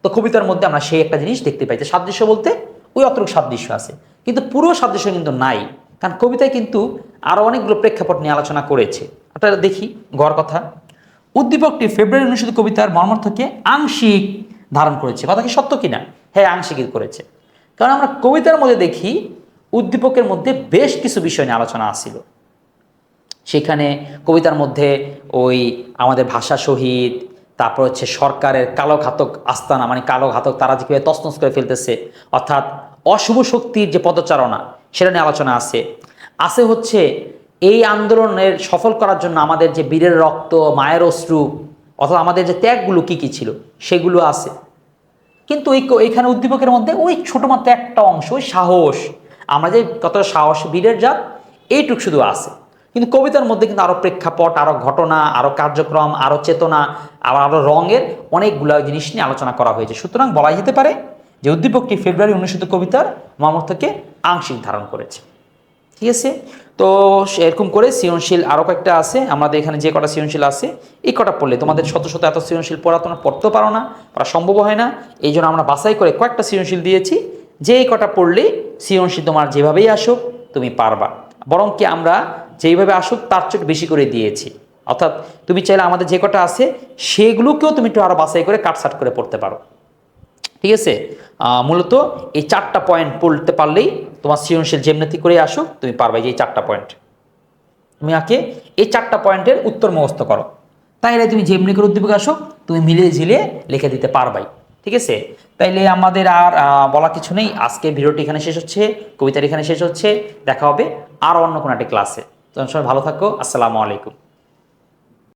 তো কবিতার মধ্যে আমরা সেই একটা জিনিস দেখতে পাই, যে সাদৃশ্য বলতে ওই অতটুকু সাদৃশ্য আছে, কিন্তু পুরো সাদৃশ্য কিন্তু নাই, কারণ কবিতায় কিন্তু আরও অনেকগুলো প্রেক্ষাপট নিয়ে আলোচনা করেছে। আপনারা দেখি গড় কথা, উদ্দীপকটি ফেব্রুয়ারি 1970 কবিতার মর্মার্থকে আংশিক ধারণ করেছে। কথা কি সত্য কিনা? হ্যাঁ, আংশিক করেছে, কারণ আমরা কবিতার মধ্যে দেখি উদ্দীপকের মধ্যে বেশ কিছু বিষয় নিয়ে আলোচনা আসছিল। সেখানে কবিতার মধ্যে ওই আমাদের ভাষা শহীদ, তারপর হচ্ছে সরকারের কালো ঘাতক আস্তানা, মানে কালো ঘাতক তারা যে কীভাবে তছনছ করে ফেলতেছে, অর্থাৎ অশুভ শক্তির যে পদচারণা, সেটা নিয়ে আলোচনা আছে হচ্ছে এই আন্দোলনের সফল করার জন্য আমাদের যে বীরের রক্ত, মায়ের অশ্রু, অথবা আমাদের যে ত্যাগগুলো কী কী ছিল সেগুলো আছে। কিন্তু এইখানে উদ্দীপকের মধ্যে ওই ছোটোমাত্র একটা অংশ, ওই সাহস, আমরা যে কতটা সাহস বীরের জাত, এইটুক শুধু আছে। কিন্তু কবিতার মধ্যে কিন্তু আরও প্রেক্ষাপট, আরও ঘটনা, আরও কার্যক্রম, আরও চেতনা, আরও রঙের অনেকগুলো জিনিস নিয়ে আলোচনা করা হয়েছে। সুতরাং বলা যেতে পারে যে উদ্দীপকটি ফেব্রুয়ারি 1970 কবিতার মর্মার্থকে আংশিক ধারণ করেছে। ঠিক আছে, তো এরকম করে সৃজনশীল আরও কয়েকটা আছে, আমাদের এখানে যে কটা সৃজনশীল আছে এই কটা পড়লে তোমাদের শত শত এত সৃজনশীল পড়া তোমরা পড়তেও পারো না, পড়া সম্ভব হয় না। এই জন্য আমরা বাছাই করে কয়েকটা সৃজনশীল দিয়েছি, যে এই কটা পড়লেই সৃজনশীল তোমার যেভাবেই আসুক তুমি পারবা, বরং কি আমরা যেইভাবে আসুক তার চেয়ে বেশি করে দিয়েছি। অর্থাৎ তুমি চাইলে আমাদের যে কটা আছে সেগুলোকেও তুমি একটু আরও বাছাই করে কাটছাট করে পড়তে পারো। ঠিক আছে, মূলত এই 4টা পয়েন্ট পড়তে পারলেই তোমার সৃজনশীল যেমনি করে আসুক তুমি পারবে। যে এই 4টা পয়েন্ট তুমি আগে এই 4টা পয়েন্টের উত্তর মুখস্থ করো, তাইলে তুমি যেমনি করে উদ্দীপক আসুক তুমি মিলিয়ে ঝিলিয়ে লিখে দিতে পারবাই। ঠিক আছে, তাইলে আমাদের আর বলা কিছু নেই। আজকে ভিডিওটি এখানে শেষ হচ্ছে, কবিতাটি এখানে শেষ হচ্ছে। দেখা হবে আর অন্য কোনো একটা ক্লাসে। তখন সবাই ভালো থাকো। আসসালামু আলাইকুম।